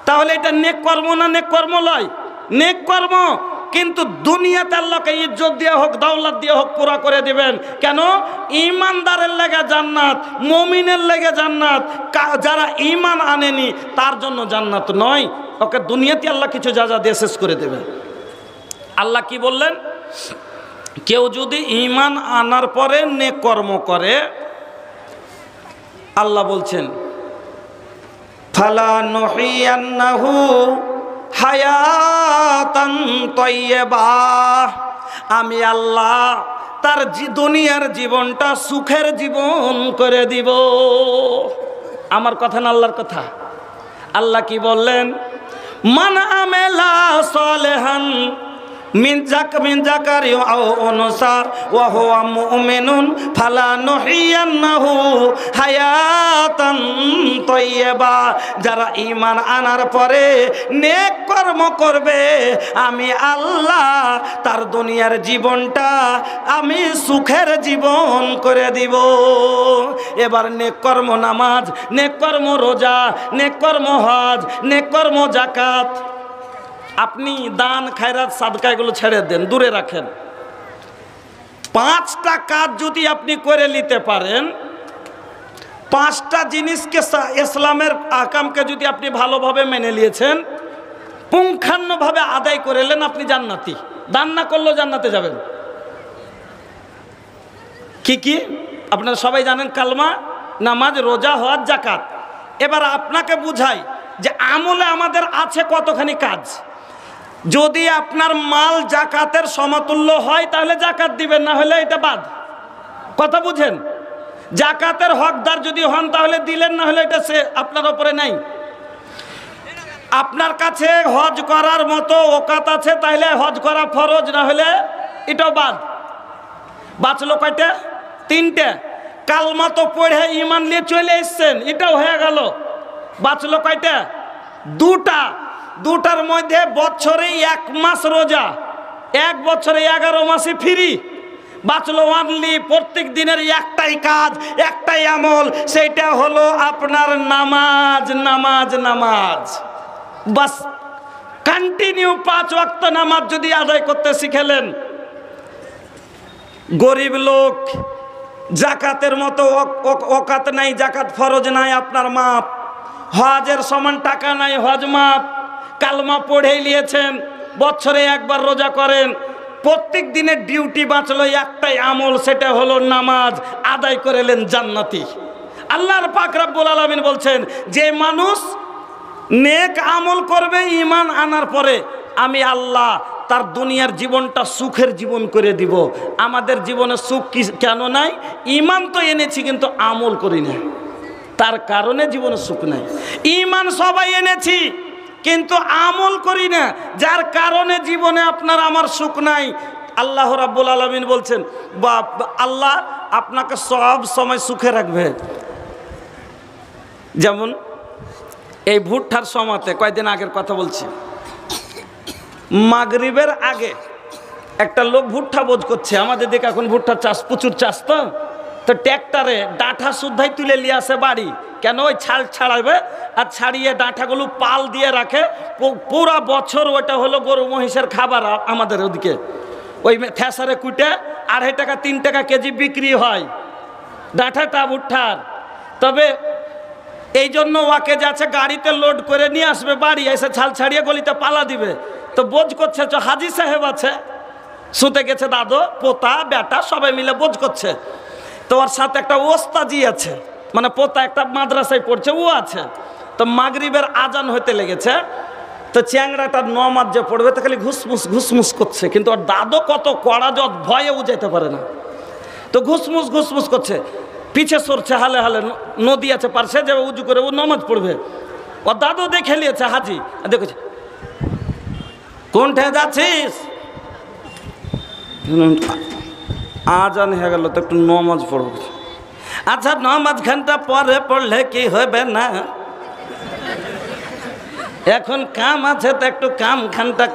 তাহলে এটা নেক কর্ম না নেক কর্ম লয়? নেক কর্ম। কিন্তু দুনিয়াতে আল্লাহকে ইজ্জত দিয়ে হোক, দৌলত দিয়ে হোক, পুরা করে দিবেন। কেন? ঈমানদারের লেগে জান্নাত, মুমিনের লেগে জান্নাত। যারা ঈমান আনেনি তার জন্য জান্নাত নয়, ওকে দুনিয়াতে আল্লাহ কিছু যা দিয়ে শেষ করে দেবে। আল্লাহ কি বললেন? কেউ যদি ঈমান আনার পরে নেক কর্ম করে, আল্লাহ বলছেন ফালা নুহিয়ান্নাহু হায়াতান তাইয়্যিবা, আমি আল্লাহ তার দুনিয়ার জীবনটা সুখের জীবন করে দিব। আমার কথা না আল্লাহর কথা। আল্লাহ কি বললেন? মান আমেলা সালেহান মিন যাকারি আও উনসা ওয়া হুয়া মুমিনুন ফালানুহিয়ান্নাহু হায়াতান তাইয়্যিবা, যারা ঈমান আনার পরে নেক কর্ম করবে, আমি আল্লাহ তার দুনিয়ার জীবনটা আমি সুখের জীবন করে দিব। এবার নেক কর্ম নামাজ, নেক কর্ম রোজা, নেক কর্ম হজ, নেক কর্ম যাকাত। আপনি দান খায়রাত সাদকা এগুলো ছেড়ে দেন, দূরে রাখেন। 5টা কাজ যদি আপনি করে নিতে পারেন, 5টা জিনিসকে ইসলামের আহকামকে যদি আপনি ভালোভাবে মেনে নিয়েছেন, পুঙ্খানুভাবে আদায় করে নেন, আপনি জান্নাতি। দান না করলেও জান্নাতে যাবেন। কি কি আপনারা সবাই জানেন? কালমা, নামাজ, রোজা, হজ, যাকাত। এবার আপনাকে বুঝাই যে আমলে আমাদের আছে কতখানি কাজ। যদি আপনার মাল জাকাতের সমতুল্য হয় তাহলে জাকাত দিবেন, না হলে এটা বাদ। কথা বুঝেন? জাকাতের হকদার যদি হন তাহলে দিলেন, না হলে এটা সে আপনার উপরে নাই। আপনার কাছে হজ করার মতো ওকাত আছে তাহলে হজ করা ফরজ, না হলে এটাও বাদ। বাঁচলো কয়টা? 3টে। কালমা তো পড়ে ঈমান নিয়ে চলে এসছেন, এটাও হয়ে গেল। বাঁচলো কয়টা? 2টা। 2টার মধ্যে বছরে 1 মাস রোজা, 1 বছরে 11 মাসে ফ্রি। বাঁচলো অনলি প্রত্যেক দিনের একটাই কাজ, একটাই আমল, সেইটা হলো আপনার নামাজ। নামাজ নামাজ বাস কন্টিনিউ 5 ওয়াক্ত নামাজ যদি আদায় করতে শিখেলেন। গরিব লোক, জাকাতের মতো ওকাত নাই, জাকাত ফরজ নাই, আপনার মাপ। হজের সমান টাকা নাই, হজ মাপ। কালমা পড়ে নিয়েছেন, বছরে 1 বার রোজা করেন, প্রত্যেক দিনের ডিউটি বাঁচলো একটাই আমল, সেটা হলো নামাজ। আদায় করেলেন, জান্নাতি। আল্লাহর পাক রব্বুল আলামিন বলছেন, যে মানুষ নেক আমল করবে ঈমান আনার পরে, আমি আল্লাহ তার দুনিয়ার জীবনটা সুখের জীবন করে দিব। আমাদের জীবনে সুখ কেন নাই? ঈমান তো এনেছি কিন্তু আমল করি না, তার কারণে জীবনে সুখ নাই। ঈমান সবাই এনেছি কিন্তু আমল করি না, যার কারণে জীবনে আপনার আমার সুখ নাই। আল্লাহ রাব্বুল আলামিন বলছেন, আল্লাহ আপনাকে সব সময় সুখে রাখবে। যেমন এই ভুট্টার সময়তে, কয়েকদিন আগের কথা বলছি, মাগরিবের আগে একটা লোক ভুট্টা বোঝ করছে। আমাদের দিকে এখন ভুট্টার চাষ, প্রচুর চাষ। তো ট্র্যাক্টরে ডাঁঠা শুদ্ধাই তুলে নিয়ে আসে বাড়ি। কেন? ওই ছাল ছাড়াবে, আর ছাড়িয়ে ডাঁঠাগুলো পাল দিয়ে রাখে। পুরা বছর ওটা হলো গরু মহিষের খাবার। আমাদের ওদিকে ওই থ্যাসারে কুটে 2.5 টাকা 3 টাকা কেজি বিক্রি হয় ডাঁঠাটা ভুট্টার। তবে এই জন্য ওকে যাচ্ছে গাড়িতে লোড করে নিয়ে আসবে বাড়ি, এসে ছাল ছাড়িয়ে গলিতে পালা দিবে। তো বোঝ করছে, হাজি সাহেব আছে, শুতে গেছে দাদু, পোতা, বেটা সবাই মিলে বোঝ করছে। তো ওর সাথে একটা ওস্তাজি আছে, মানে পোতা একটা মাদ্রাসায় পড়ছে, ও আছে। তো মাগরিবের আজান হতে লেগেছে, তো চ্যাংড়াটা নমাজ যে পড়বে তো খালি ঘুসমুস ঘুসমুস করছে, কিন্তু ওর দাদু কত কড়া যত ভয়েও যেতে পারে না, তো ঘুসমুস ঘুসমুস করছে, পিছে সরছে হালে হালে, নদী আছে পারছে যে উজু করে ও নমাজ পড়বে। ওর দাদু দেখে নিয়েছে হাজি, দেখেছে কোনঠে যাচ্ছিস, আজান হয়ে গেল তো একটু নমাজ পড়ব। আচ্ছা নমাজ ঘন্টা পরে পড়লে কি হবে না, এখন কাম আছে তো একটু কাম খানটা,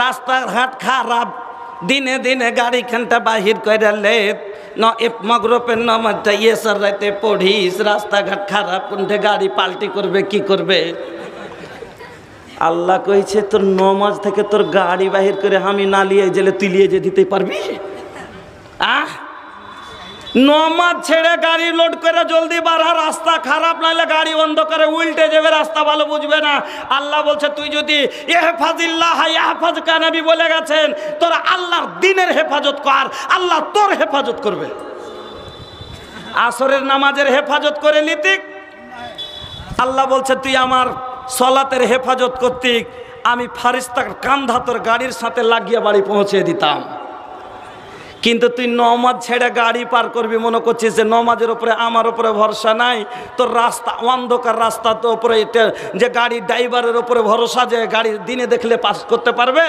রাস্তাঘাট খারাপ, দিনে দিনে গাড়ি খানটা বাহির করে লে মগরপের নমাজটা ইয়েসার রাতে পড়িস, রাস্তাঘাট খারাপ, কোনটা গাড়ি পাল্টি করবে কি করবে। আল্লাহ কইছে তোর নমাজ থেকে তোর গাড়ি বাহির করে আমি না লিয়ে গেলে তুই লিয়ে যে দিতে পারবি? নমাজ ছেড়ে গাড়ি লোড করে জলদি বাড়া, রাস্তা খারাপ নাহলে গাড়ি বন্ধ করে উল্টে যাবে, রাস্তা ভালো বুঝবে না। আল্লাহ বলছে তুই যদি ইহফাজিল্লাহ ইয়াহফাজকা, নবী বলে গেছেন তোর আল্লাহর দ্বীনের হেফাজত কর, আল্লাহ তোর হেফাজত করবে। আসরের নামাজের হেফাজত করে নিতিক, আল্লাহ বলছে তুই আমার সলাতের হেফাজত করতিক, আমি ফারিস্তার কান্ধা তোর গাড়ির সাথে লাগিয়ে বাড়ি পৌঁছে দিতাম। কিন্তু তুই নমাজ ছেড়ে গাড়ি পার করবি, মনে করছিস যে নমাজের উপরে আমার উপরে ভরসা নাই, তোর রাস্তা অন্ধকার, রাস্তা তো উপরে যে গাড়ি ড্রাইভারের উপরে ভরসা যে গাড়ি দিনে দেখলে পাস করতে পারবে।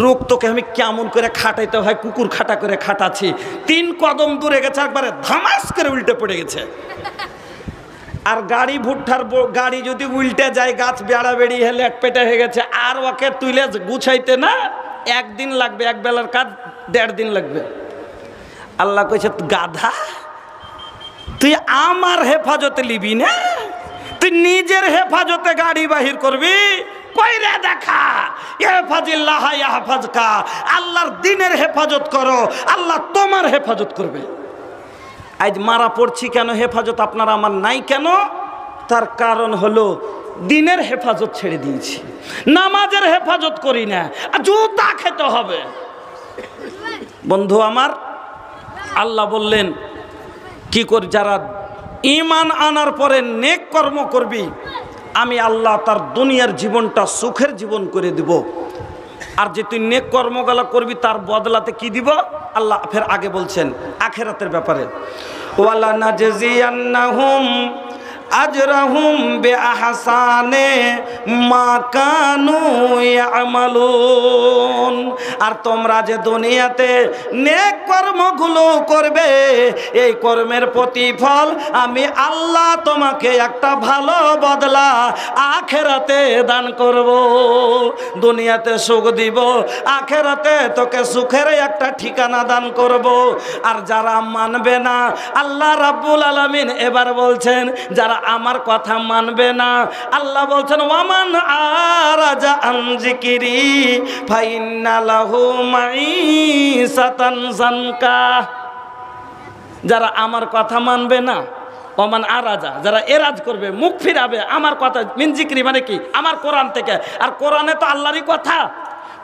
রোগ তোকে আমি কেমন করে খাটাইতে হয়, কুকুর খাটা করে খাটাচ্ছি, 3 কদম দূরে গেছে, একবারে ধামাস করে উল্টে পড়ে গেছে। আর গাড়ি ভুট্টার গাড়ি যদি উল্টে যায়, গাছ বেড়া বেড়ি হেলে এক পেটে হয়ে গেছে, আর ওকে তুলে গুছাইতে না 1 দিন লাগবে, এক বেলার কাজ 1.5 দিন লাগবে। আল্লাহ কইছে গাধা, তুই আমার হেফাজতে লিবি না, তুই নিজের হেফাজতে গাড়ি বাহির করবি। কইরে দেখা, ইহফাজিল্লাহ ইয়াহফাজকা, আল্লাহর দ্বীনের হেফাজত করো, আল্লাহ তোমার হেফাজত করবে। আজ মারা পড়ছি কেন, হেফাজত আপনার আমার নাই কেন? তার কারণ হলো দ্বীনের হেফাজত ছেড়ে দিয়েছি, নামাজের হেফাজত করি না, জুতা খেতে হবে। বন্ধু আমার, আল্লাহ বললেন কি কর, যারা ঈমান আনার পরে নেক কর্ম করবি, আমি আল্লাহ তার দুনিয়ার জীবনটা সুখের জীবন করে দিব। আর যে তুই নেক কর্মগুলো করবি তার বদলাতে কি দিব আল্লাহ ফের আগে বলছেন আখিরাতের ব্যাপারে, ওয়ালা নাজজিয়ান্নাহুম আজরাহুম বিআহসানে মা কানু ইয়ামালুন। আর তোমরা যে দুনিয়াতে নেক কর্মগুলো করবে, এই কর্মের প্রতিফল আমি আল্লাহ তোমাকে একটা ভালো বদলা আখিরাতে দান করব। দুনিয়াতে সুখ দিব, আখিরাতে তোকে সুখের একটা ঠিকানা দান করব। আর যারা মানবে না, আল্লাহ রাব্বুল আলামিন এবার বলছেন যারা আমার কথা মানবে না, আল্লাহ বলছেন ওয়ামান আরাজা আন যিকরি ফাইন্না লাহু মাঈসাতান যানকা। যারা আমার কথা মানবে না, ওমান আরাজা, যারা এরাজ করবে, মুখ ফিরাবে আমার কথা, মিন যিকরি মানে কি, আমার কোরআন থেকে। আর কোরআনে তো আল্লাহরই কথা,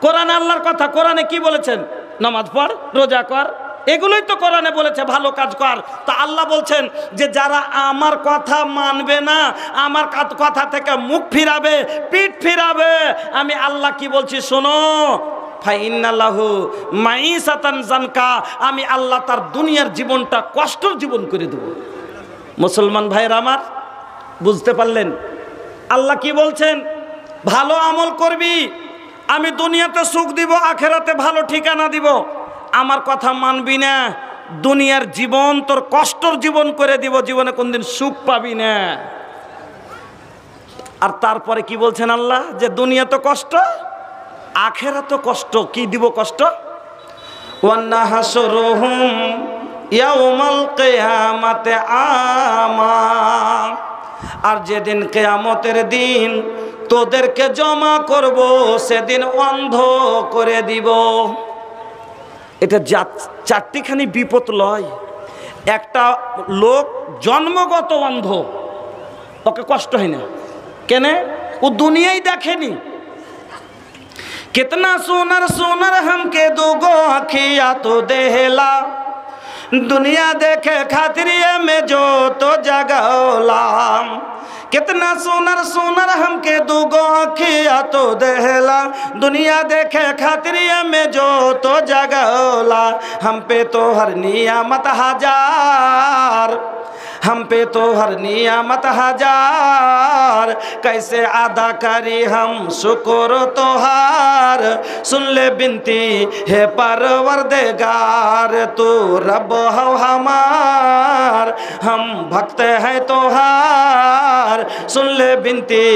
কোরআনে আল্লাহর কথা। কোরআনে কি বলেছেন? নামাজ পড়, রোজা কর, এগুলোই তো কোরআনে বলেছে, ভালো কাজ কর। তা আল্লাহ বলছেন যে যারা আমার কথা মানবে না, আমার কথা থেকে মুখ ফিরাবে, পিঠ ফিরাবে, আমি আল্লাহ কি বলছি শোনো, ফাইন্নাল্লাহু মাঈসাতান যানকা, আমি আল্লাহ তার দুনিয়ার জীবনটা কষ্টের জীবন করে দেব। মুসলমান ভাইরা আমার, বুঝতে পারলেন আল্লাহ কি বলছেন? ভালো আমল করবি, আমি দুনিয়াতে সুখ দিব, আখিরাতে ভালো ঠিকানা দিব। আমার কথা মানবি না, দুনিয়ার জীবন তোর কষ্টর জীবন করে দিব, জীবনে কোনদিন সুখ পাবি না। আর তারপরে কি বলছেন আল্লাহ? যে দুনিয়া তো কষ্ট, আখিরাত তো কষ্ট। কি দিব কষ্ট? ওয়ান্নাহাসুরুহুম ইয়াউমাল কিয়ামাতি আমা। আর যেদিন কিয়ামতের দিন তোদেরকে জমা করব, সেদিন অন্ধ করে দিব। এটা 4টিখানি বিপদ লয়। একটা লোক জন্মগত অন্ধ, ওকে কষ্ট হয় না, কেন? ও দুনিয়াই দেখেনি। कितना सोनर सोनर हमके दोगो अखिया तो देहला, दुनिया देखे खातिर ये मैं जो तो जगा गुलाम कितना सुनर सुनर हमके दूगो अखिया तो देहला दुनिया देखे खातिर ये में जो तो जगला हम पे तो हर नियामत हजार हम पे तो हर नियामत हजार कैसे अदा करी हम शुक्र तोहार सुन ले बिनती है परवरदिगार तू रब हो हमार हम भक्त हैं तोहार सुन ले बिनती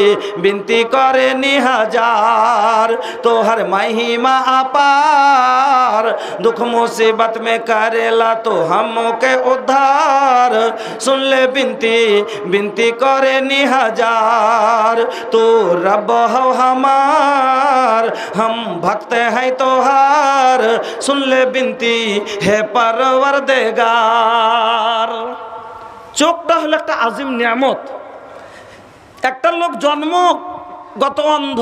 बिनती करे निहजार तो हर महिमा अपार दुख मुसीबत में करेला तो हम के उद्धार सुन ले बिनती बिनती करे निहजार तो रब हो हमार हम भक्त हैं तोहार सुन ले बिनती है परवरदिगार। চোখটা হলো একটা আজিম নিয়ামত। একটা লোক জন্মগত অন্ধ,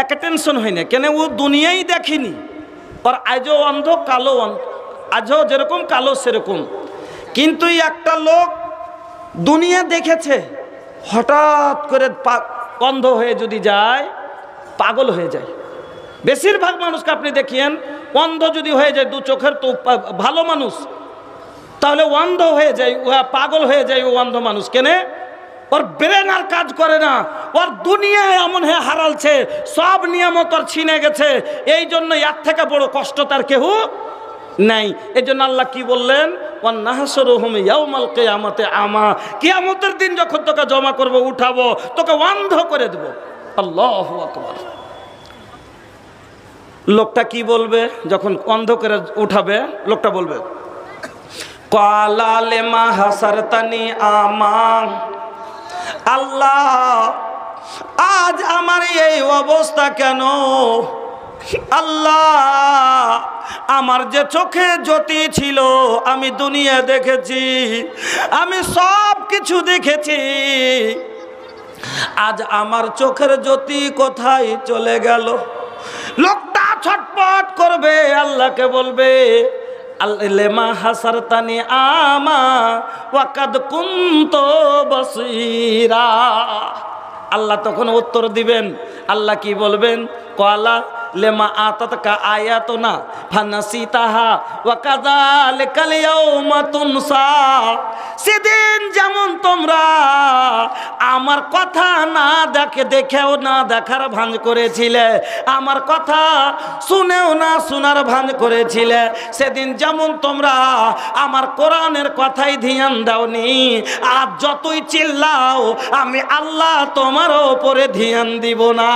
একে টেনশন হয় না কেন, ও দুনিয়াই দেখিনি, আর আজও অন্ধ কালো অন্ধ, আজও যেরকম কালো সেরকম। কিন্তু একটা লোক দুনিয়া দেখেছে, হঠাৎ করে অন্ধ হয়ে যদি যায় পাগল হয়ে যায়। বেশিরভাগ মানুষকে আপনি দেখিয়েন অন্ধ যদি হয়ে যায়, দু চোখের তো ভালো মানুষ, তাহলে অন্ধ হয়ে যায়, পাগল হয়ে যায় ও অন্ধ মানুষ। কেনে? ওর ব্রেন আর কাজ করে না, ওর দুনিয়ায় এমন হয়ে হারালছে, সব নিয়ামত ওর ছিনে গেছে। এই জন্য এর থেকে বড় কষ্ট তার কেউ নাই। এই জন্য আল্লাহ কি বললেন, ওয়ান্নাহশুরুহুম ইয়াউমাল কিয়ামাতি আমা, কিয়ামতের দিন যখন তোকে জমা করব, উঠাবো, তোকে অন্ধ করে দেব। আল্লাহু আকবার। লোকটা কি বলবে যখন অন্ধ করে উঠাবে? লোকটা বলবে, ক্বালা লিমা হাসারতানি আমা, আল্লাহ আজ আমার এই অবস্থা কেন? আল্লাহ আমার যে চোখে জ্যোতি ছিল, আমি দুনিয়া দেখেছি, আমি সব কিছু দেখেছি, আজ আমার চোখের জ্যোতি কোথায় চলে গেল? লোকটা ছটপট করবে, আল্লাহকে বলবে, লেমা হাসারতানি আমা ওয়াকাদ কুনতু বসীরা। আল্লাহ তখন উত্তর দিবেন, আল্লাহ কি বলবেন? ক্বালা লেমা আতাতকা আয়াতুনা ফানাসিতাহা ওয়া কাযালিকাল ইয়াউমা তুনসা। সেদিন যেমন তোমরা আমার কথা না দেখেও না দেখার ভান করেছিলে, আমার কথা শুনেও না শোনার ভান করেছিলে, সেদিন যেমন তোমরা আমার কোরআনের কথাই ধ্যান দাওনি, আজ যতই চিল্লাও আমি আল্লাহ তোমার উপরে ধ্যান দিব না।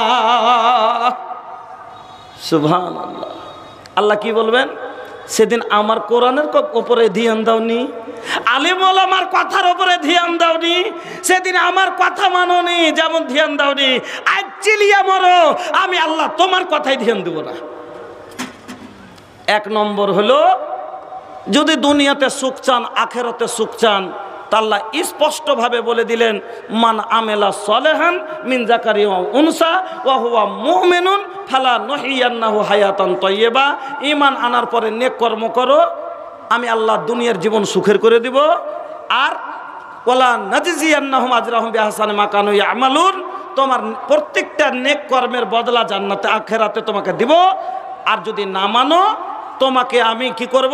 সুবহানাল্লাহ। আল্লাহ কি বলবেন? সেদিন আমার কোরআনের উপরে ধ্যান দাওনি, আলেম ওলামার কথার উপরে ধ্যান দাওনি, সেদিন আমার কথা মানোনি, যেমন ধ্যান দাওনি, আজ চিলিয়ে মরো, আমি আল্লাহ তোমার কথাই ধ্যান দেব না। এক নম্বর হলো, যদি দুনিয়াতে সুখ চান, আখেরাতে সুখ চান, তা আল্লাহ স্পষ্টভাবে বলে দিলেন, মান আমেলা সলেহান মিন যাকারি ওয়া উনসা ওয়া হুয়া মুমিনুন ফালা নুহিয়ান্নাহু হায়াতান তাইয়্যিবা। ঈমান আনার পরে নেক কর্ম করো, আমি আল্লাহ দুনিয়ার জীবন সুখের করে দিব। আর ওয়ালা নাজিজিয়ান্নাহুম আজরাহুম বিআহসানি মা কানু ইয়ামালুন, তোমার প্রত্যেকটা নেক কর্মের বদলা জান্নাতে আখিরাতে তোমাকে দিব। আর যদি না মানো, তোমাকে আমি কি করব?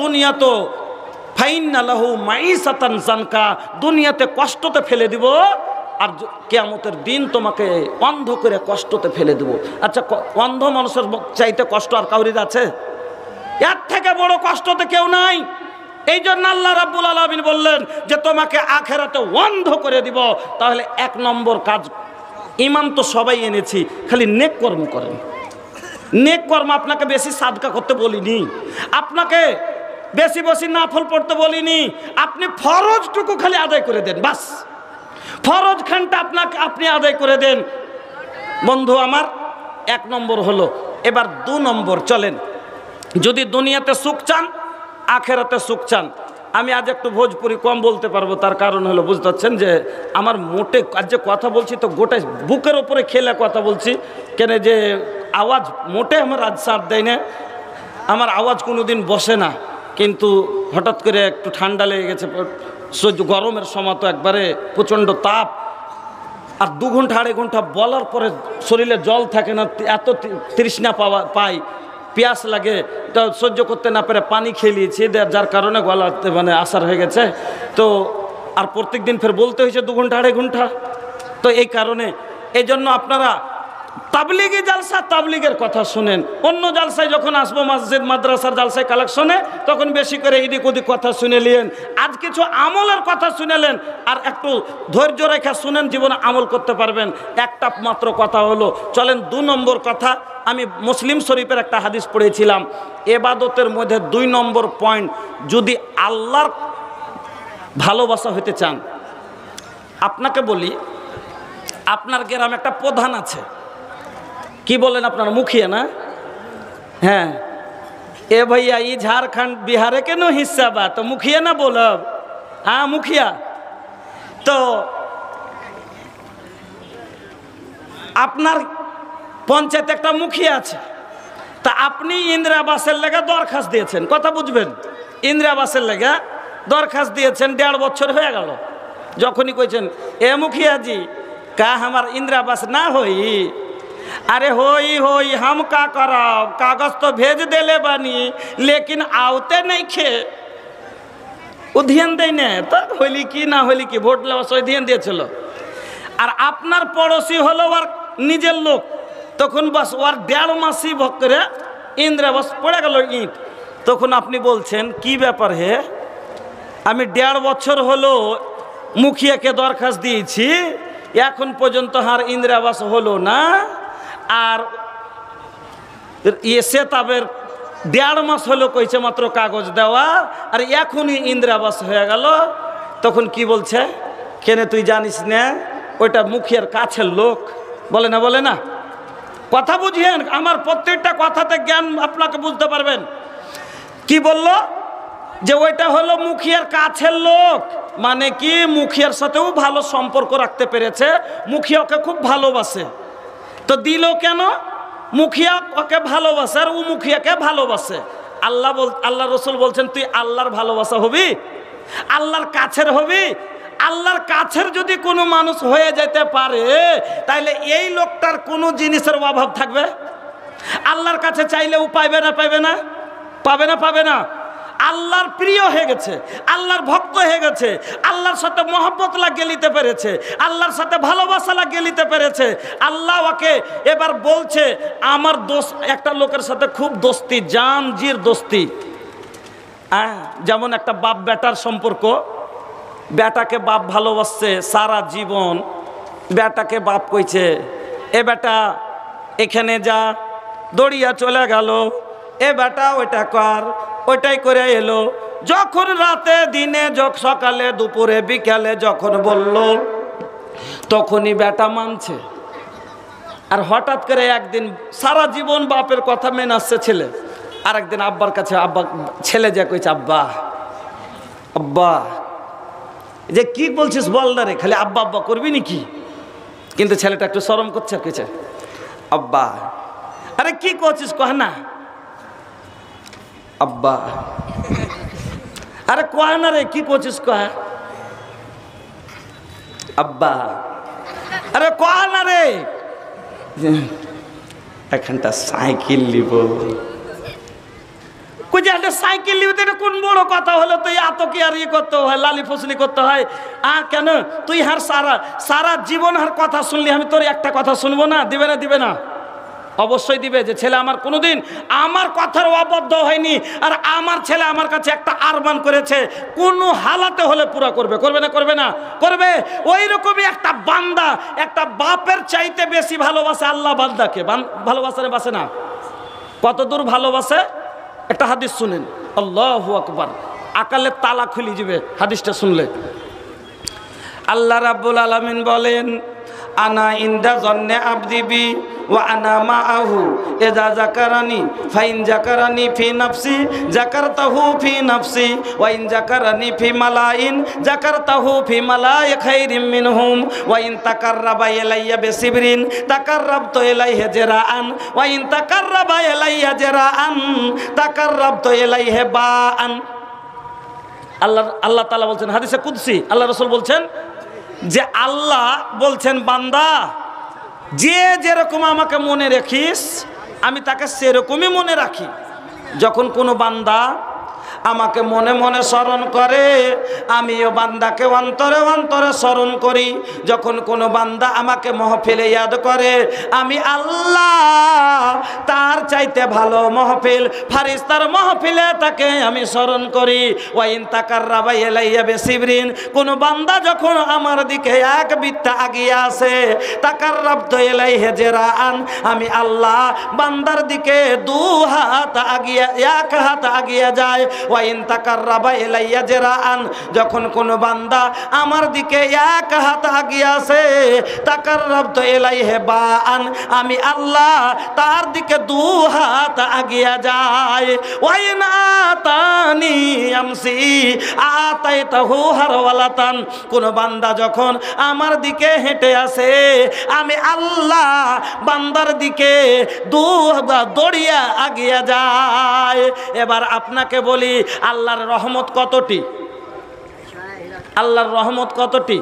দুনিয়া তো ফাইন্না লাহু মাইসাতান জানকা, দুনিয়াতে কষ্টতে ফেলে দিব, আর কিয়ামতের দিন তোমাকে অন্ধ করে কষ্টতে ফেলে দেব। আচ্ছা, অন্ধ মানুষের চাইতে কষ্ট আর কাউরির আছে? এর থেকে বড় কষ্টতে কেউ নাই। এই জন্য আল্লাহ রাব্বুল আলামিন বললেন যে তোমাকে আখেরাতে অন্ধ করে দিব। তাহলে এক নম্বর কাজ, ঈমান তো সবাই এনেছি, খালি নেক কর্ম করেন। নেক কর্ম, আপনাকে বেশি সাদকা করতে বলিনি, আপনাকে বেশি বেশি নাফল পড়তে বলিনি, আপনি ফরজটুকু খালি আদায় করে দেন, বাস। ফরজ খানটা আপনি আদায় করে দেন। বন্ধু আমার, এক নম্বর হলো। এবার দু নম্বর চলেন, যদি দুনিয়াতে সুখ চান, আখেরাতে সুখ চান। আমি আজ একটু ভোজপুরি কম বলতে পারবো, তার কারণ হলো বুঝতে পারছেন যে আমার মোটে আজ যে কথা বলছি তো গোটাই বুকের ওপরে খেলে কথা বলছি, কেন যে আওয়াজ মোটে আমার আজ সাথ দেয় না, আমার আওয়াজ কোনো দিন বসে না। কিন্তু হঠাৎ করে একটু ঠান্ডা লেগে গেছে, সহ্য গরমের সময় তো একবারে প্রচণ্ড তাপ, আর 2 ঘন্টা 2.5 ঘন্টা বলার পরে শরীরে জল থাকে না, এত তৃষ্ণা পাই, পিয়াস লাগে, তো সহ্য করতে না পেরে পানি খেয়ে নিয়েছি, যার কারণে গলাতে মানে আসার হয়ে গেছে। তো আর প্রত্যেক দিন ফের বলতে হয়েছে 2 ঘন্টা 2.5 ঘন্টা। তো এই কারণে এই জন্য আপনারা তাবলিগি জালসা তাবলিগের কথা শুনেন, অন্য জালসায় যখন আসবো মসজিদ মাদ্রাসার জালসায় কালেকশনে তখন বেশি করে এদিক ওদিক কথা শুনে নিলেন, আজ কিছু আমলের কথা শুনেলেন, আর একটু ধৈর্য রেখে শুনেন, জীবনে আমল করতে পারবেন। একটা মাত্র কথা হলো, চলেন 2 নম্বর কথা। আমি মুসলিম শরীফের একটা হাদিস পড়েছিলাম, এবাদতের মধ্যে 2 নম্বর পয়েন্ট, যদি আল্লাহর ভালোবাসা হতে চান, আপনাকে বলি, আপনার গ্রামে একটা প্রধান আছে, কি বলেন আপনার, মুখিয়া না? হ্যাঁ, এ भैया ये झारखंड बिहार के नो हिस्सा बा, तो मुखिया ना बोलब, हाँ मुखिया। तो আপনার পঞ্চায়েতে একটা মুখিয়া আছে, তা আপনি ইন্দিরা আবাসের লেগে দরখাস্ত দিয়েছেন, কথা বুঝবেন, ইন্দিরা আবাসের লেগে দরখাস্ত দিয়েছেন, 1.5 বছর হয়ে গেল। যখনই কইছেন এ মুখিয়া জি का हमार इंदिरा आवास ना होई, अरे होई हम का करब, कागज तो भेज देले बानी, लेकिन आवते नहीं खे, ও ধ্যান দেয় না, তো হইলি কি না হইলি কি, ভোট দেওয়া সই ধ্যান দিয়েছিল। আর আপনার পড়োশি হলো ওর নিজের লোক, তখন বাস ওর 1.5 মাসই ভক্তরে ইন্দিরা আবাস পড়ে গেল ইট, তখন আপনি বলছেন কি ব্যাপার হে, আমি 1.5 বছর হলো মুখিয়াকে দরখাস্ত দিয়েছি, এখন পর্যন্ত হার ইন্দিরা আবাস হলো না, আর এসে তাদের 1.5 মাস হলো কইছে মাত্র কাগজ দেওয়া, আর এখনই ইন্দিরা আবাস হয়ে গেল। তখন কি বলছে, কেন তুই জানিস না, ওইটা মুখিয়ার কাছের লোক, বলে না, বলে না, কথা বুঝিয়েন, আমার প্রত্যেকটা কথাতে জ্ঞান আপনাকে বুঝতে পারবেন। কি বলল, যে ওইটা হলো মুখিয়ার কাছের লোক, মানে কি মুখিয়ার সাথেও ভালো সম্পর্ক রাখতে পেরেছে, মুখিয়া ওকে খুব ভালোবাসে, তো দিল কেন, মুখিয়া ওকে ভালোবাসে আর ও মুখিয়াকে ভালোবাসে। আল্লাহ রসুল বলছেন তুই আল্লাহর ভালোবাসা হবি, আল্লাহর কাছের হবি। আল্লাহর কাছের যদি কোনো মানুষ হয়ে যেতে পারে, তাইলে এই লোকটার কোনো জিনিসের অভাব থাকবে? আল্লাহর কাছে চাইলে ও পাইবে না, পাইবে না, পাবে না, পাবে না। আল্লাহর প্রিয় হয়ে গেছে, আল্লাহর ভক্ত হয়ে গেছে, আল্লাহর সাথে মহব্বত লাগিয়ে নিতে পেরেছে, আল্লাহর সাথে ভালোবাসা লাগিয়ে নিতে পেরেছে। আল্লাহ ওকে এবার বলছে আমার দোস্ত, একটা লোকের সাথে খুব দোস্তি, জান জির দোস্তি, যেমন একটা বাপ বেটার সম্পর্ক, বেটাকে বাপ ভালোবাসছে সারা জীবন, বেটাকে বাপ কইছে এ বেটা এখানে যা, দড়িয়া চলে গেল, এ বেটা ওইটা কর, ওইটাই করে এলো। যখন রাতে দিনে, সকালে দুপুরে বিকালে যখন বলল, তখনই বেটা মানছে। আর হঠাৎ করে একদিন, সারা জীবন বাপের কথা মেনে আসছে ছেলে, আর একদিন আব্বার কাছে, আব্বা, ছেলে যা কইছে আব্বা আব্বা, যে কি বলছিস বল না রে, খালি আব্বা আব্বা করবি নাকি? কিন্তু ছেলেটা একটু শরম করছে, কইছে আব্বা। আরে কি করছিস কহ না আব্বা, আরে কহ না রে, কি করছিস কহ আব্বা, আরে কহ না রে, এখানটা সাইকেল নিব, একটা সাইকেল নিতে কোন বড় কথা হলো, তুই এত কি আর ইয়ে করতে হয়, লালি ফসলি করতে হয়? কেন তুই হার সারা জীবন হার কথা শুনলি, আমি তোর একটা কথা শুনবো না? দিবে না, দিবে না, অবশ্যই দিবে। যে ছেলে আমার কোনোদিন আমার কথার অবদ্ধ হয়নি, আর আমার ছেলে আমার কাছে একটা আরমান করেছে, কোনো হালাতে হলে পুরা করবে, করবে না, করবে না, করবে। ওই রকমই একটা বান্দা, একটা বাপের চাইতে বেশি ভালোবাসে আল্লাহ বান্দাকে, ভালোবাসে না, বাসে না? কত দূর ভালোবাসে একটা হাদিস শুনেন, আল্লাহু আকবার, আকালে তালা খুলে যাবে হাদিসটা শুনলে। আল্লাহ রাব্বুল আলামিন বলেন, আনা ইনদা জন্নে আবদি বি ওয়া আনা মাআহু ইযা যাকারানি ফাইন যাকারানি ফি নাফসি যাকারতাহু ফি নাফসি ওয়া ইন যাকারানি ফি মালাইন যাকারতাহু ফি মালাই খাইরিম মিনহুম ওয়া ইন তাকাররাবা ইলাইয়া বিসিবরিন তাকাররাবতু ইলাইহি জিরাআন ওয়া ইন তাকাররাবা ইলাইয়া জিরাআন তাকাররাবতু ইলাইহি বাআন। আল্লাহ তাআলা বলছেন হাদিসে কুদসি, আল্লাহ রাসূল বলছেন যে আল্লাহ বলছেন বান্দা যে যেরকম আমাকে মনে রাখিস আমি তাকে সেরকমই মনে রাখি। যখন কোনো বান্দা আমাকে মনে মনে স্মরণ করে আমিও বান্দাকে অন্তরে অন্তরে স্মরণ করি। যখন কোনো বান্দা আমাকে মাহফিলে ইয়াদ করে আমি আল্লাহ তার চাইতে ভালো মাহফিল ফারিস্তার মাহফিলে তাকে আমি স্মরণ করি। ওয়াইন তাকাররাবা ইলাইয়া বিসিবরিন, কোনো বান্দা যখন আমার দিকে এক বিত্তা আগিয়ে আসে তাকাররাবতু ইলাইহি জিরাআন, আমি আল্লাহ বান্দার দিকে দু হাত আগিয়ে এক হাত আগিয়ে যায়। ওয়াইন তাকাররাবা ইলাইয়া জিরাআন, যখন কোনো বান্দা আমার দিকে এক হাত আগিয়ে আসে তাকাররাবতু ইলাইহি বাআন, আমি আল্লাহ তার দিকে দু হাত আগিয়ে যায়। ওয়াইন আতানি আমসি আতাইতাহু হারওয়ালাতান, কোনো বান্দা যখন আমার দিকে হেঁটে আসে আমি আল্লাহ বান্দার দিকে দৌড়িয়া আগিয়ে যায়। এবার আপনাকে বলি আল্লাহর রহমত কতটি? আল্লাহর রহমত কতটি?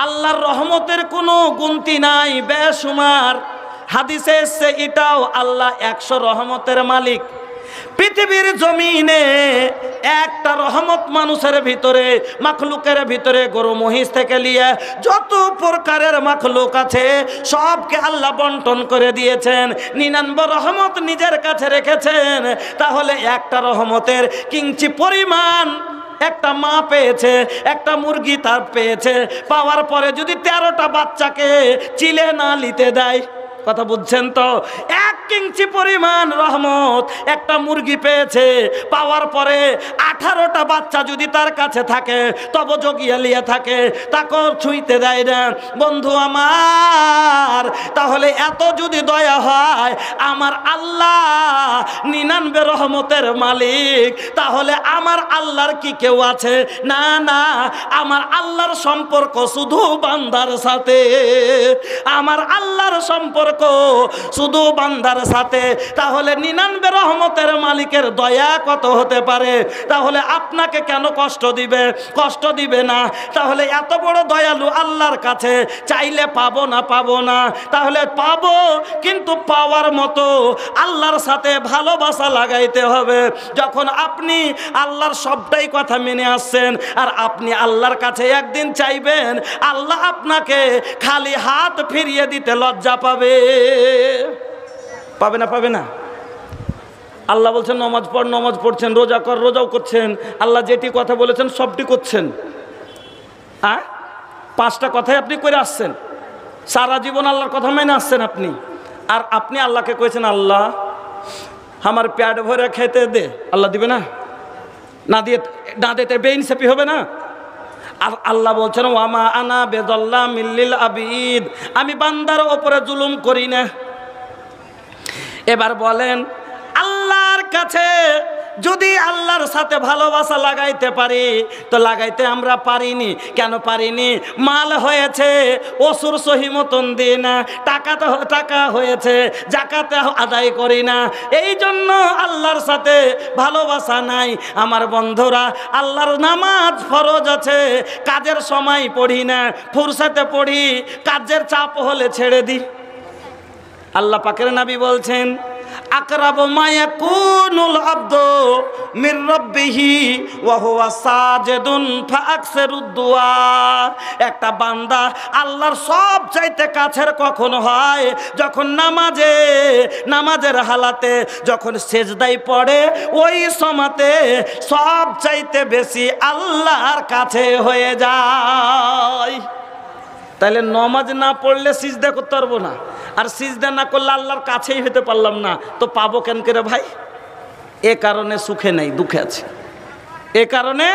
আল্লাহর রহমতের কোনো গুনতি নাই, বেশুমার। হাদিসে এসেছে এটাও আল্লাহ 100 রহমতের মালিক। পৃথিবীর জমিনে একটা রহমত মানুষের ভিতরে মাখলুকের ভিতরে গরু মহিষ থেকে নিয়ে যত প্রকারের মাখলুক আছে সবকে আল্লাহ বন্টন করে দিয়েছেন। 99 রহমত নিজের কাছে রেখেছেন। তাহলে একটা রহমতের কিঞ্চি পরিমাণ একটা মা পেয়েছে, একটা মুরগি তার পেয়েছে, পাওয়ার পরে যদি 13টা বাচ্চাকে চিলে না নিতে দেয়, কথা বুঝছেন তো? 1 ইঞ্চি পরিমাণ রহমত একটা মুরগি পেয়েছে, পাওয়ার পরে 18টা বাচ্চা যদি তার কাছে থাকে তবে জগিয়ে লিয়ে থাকে, তাকে ছুঁইতে দেয় না। বন্ধু আমার, তাহলে এত যদি দয়া হয় আমার আল্লাহ 99 রহমতের মালিক, তাহলে আমার আল্লাহর কি কেউ আছে? না না, আমার আল্লাহর সম্পর্ক শুধু বান্দার সাথে। আমার আল্লাহর সম্পর্ক শুধু বান্দার সাথে। তাহলে 99 রহমতের মালিকের দয়া কত হতে পারে? তাহলে আপনাকে কেন কষ্ট দিবে? কষ্ট দিবে না। তাহলে এত বড় দয়ালু আল্লাহর কাছে চাইলে পাবো না? পাবো না। তাহলে পাবো, কিন্তু পাওয়ার মতো আল্লাহর সাথে ভালোবাসা লাগাইতে হবে। যখন আপনি আল্লাহর সবটাই কথা মেনে আসছেন আর আপনি আল্লাহর কাছে একদিন চাইবেন, আল্লাহ আপনাকে খালি হাত ফিরিয়ে দিতে লজ্জা পাবে। পাবে না? পাবে না? আল্লাহ বলছেন নমাজ পড়, নমাজ পড়ছেন, রোজা কর, রোজাও করছেন। আল্লাহ যেটি কথা বলেছেন সবটি করছেন। 5টা কথাই আপনি করে আসছেন, সারা জীবন আল্লাহর কথা মেনে আসছেন আপনি। আর আপনি আল্লাহকে কইছেন আল্লাহ আমার পেট ভরে খেতে দে, আল্লাহ দিবে না? না দিতে বেইনসাফি হবে না? আর আল্লাহ বলছেন ওয়ামা আনা বেযাল্লামিল লিল আবিদ, আমি বান্দার ওপরে জুলুম করি না। এবার বলেন আল্লাহর কাছে যদি আল্লাহর সাথে ভালোবাসা লাগাইতে পারি তো লাগাইতে আমরা পারিনি। কেন পারিনি? মাল হয়েছে অসুর সহি মতন দিই না, টাকা হয়েছে জাকাতে আদায় করি না, এই জন্য আল্লাহর সাথে ভালোবাসা নাই। আমার বন্ধুরা, আল্লাহর নামাজ ফরজ আছে, কাজের সময় পড়ি না, ফুরসাতে পড়ি, কাজের চাপ হলে ছেড়ে দিই। আল্লাহ পাকের নবী বলছেন আকরাবু মা ইয়াকুনুল আবদু মির রাব্বিহি ওয়া হুয়া সাজিদুন ফাআকসিরুদ দুআ। একটা বান্দা আল্লাহর সব চাইতে কাছের কখন হয়? যখন নামাজের হালাতে যখন সেজদায় পড়ে, ওই সময়তে সব চাইতে বেশি আল্লাহর কাছে হয়ে যায়। তাহলে নমাজ না পড়লে সিজদা করতে পারবো না, আর সিজদা না করলে আল্লাহর কাছেই হতে পারলাম না, তো পাবো কেন করে ভাই? এ কারণে সুখে নেই, দুঃখে আছি। এ কারণে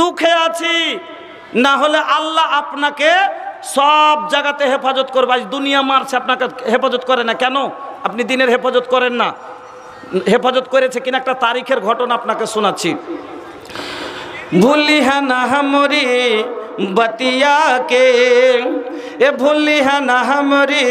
দুঃখে আছি। না হলে আল্লাহ আপনাকে সব জায়গাতে হেফাজত করবে। আজ দুনিয়া মারছে, আপনাকে হেফাজত করে না কেন? আপনি দিনের হেফাজত করেন না। হেফাজত করেছে কিনা একটা তারিখের ঘটনা আপনাকে শোনাচ্ছি। ভুলি হ্যাঁ না হামরি बतिया के, ए भूली है ना हमारी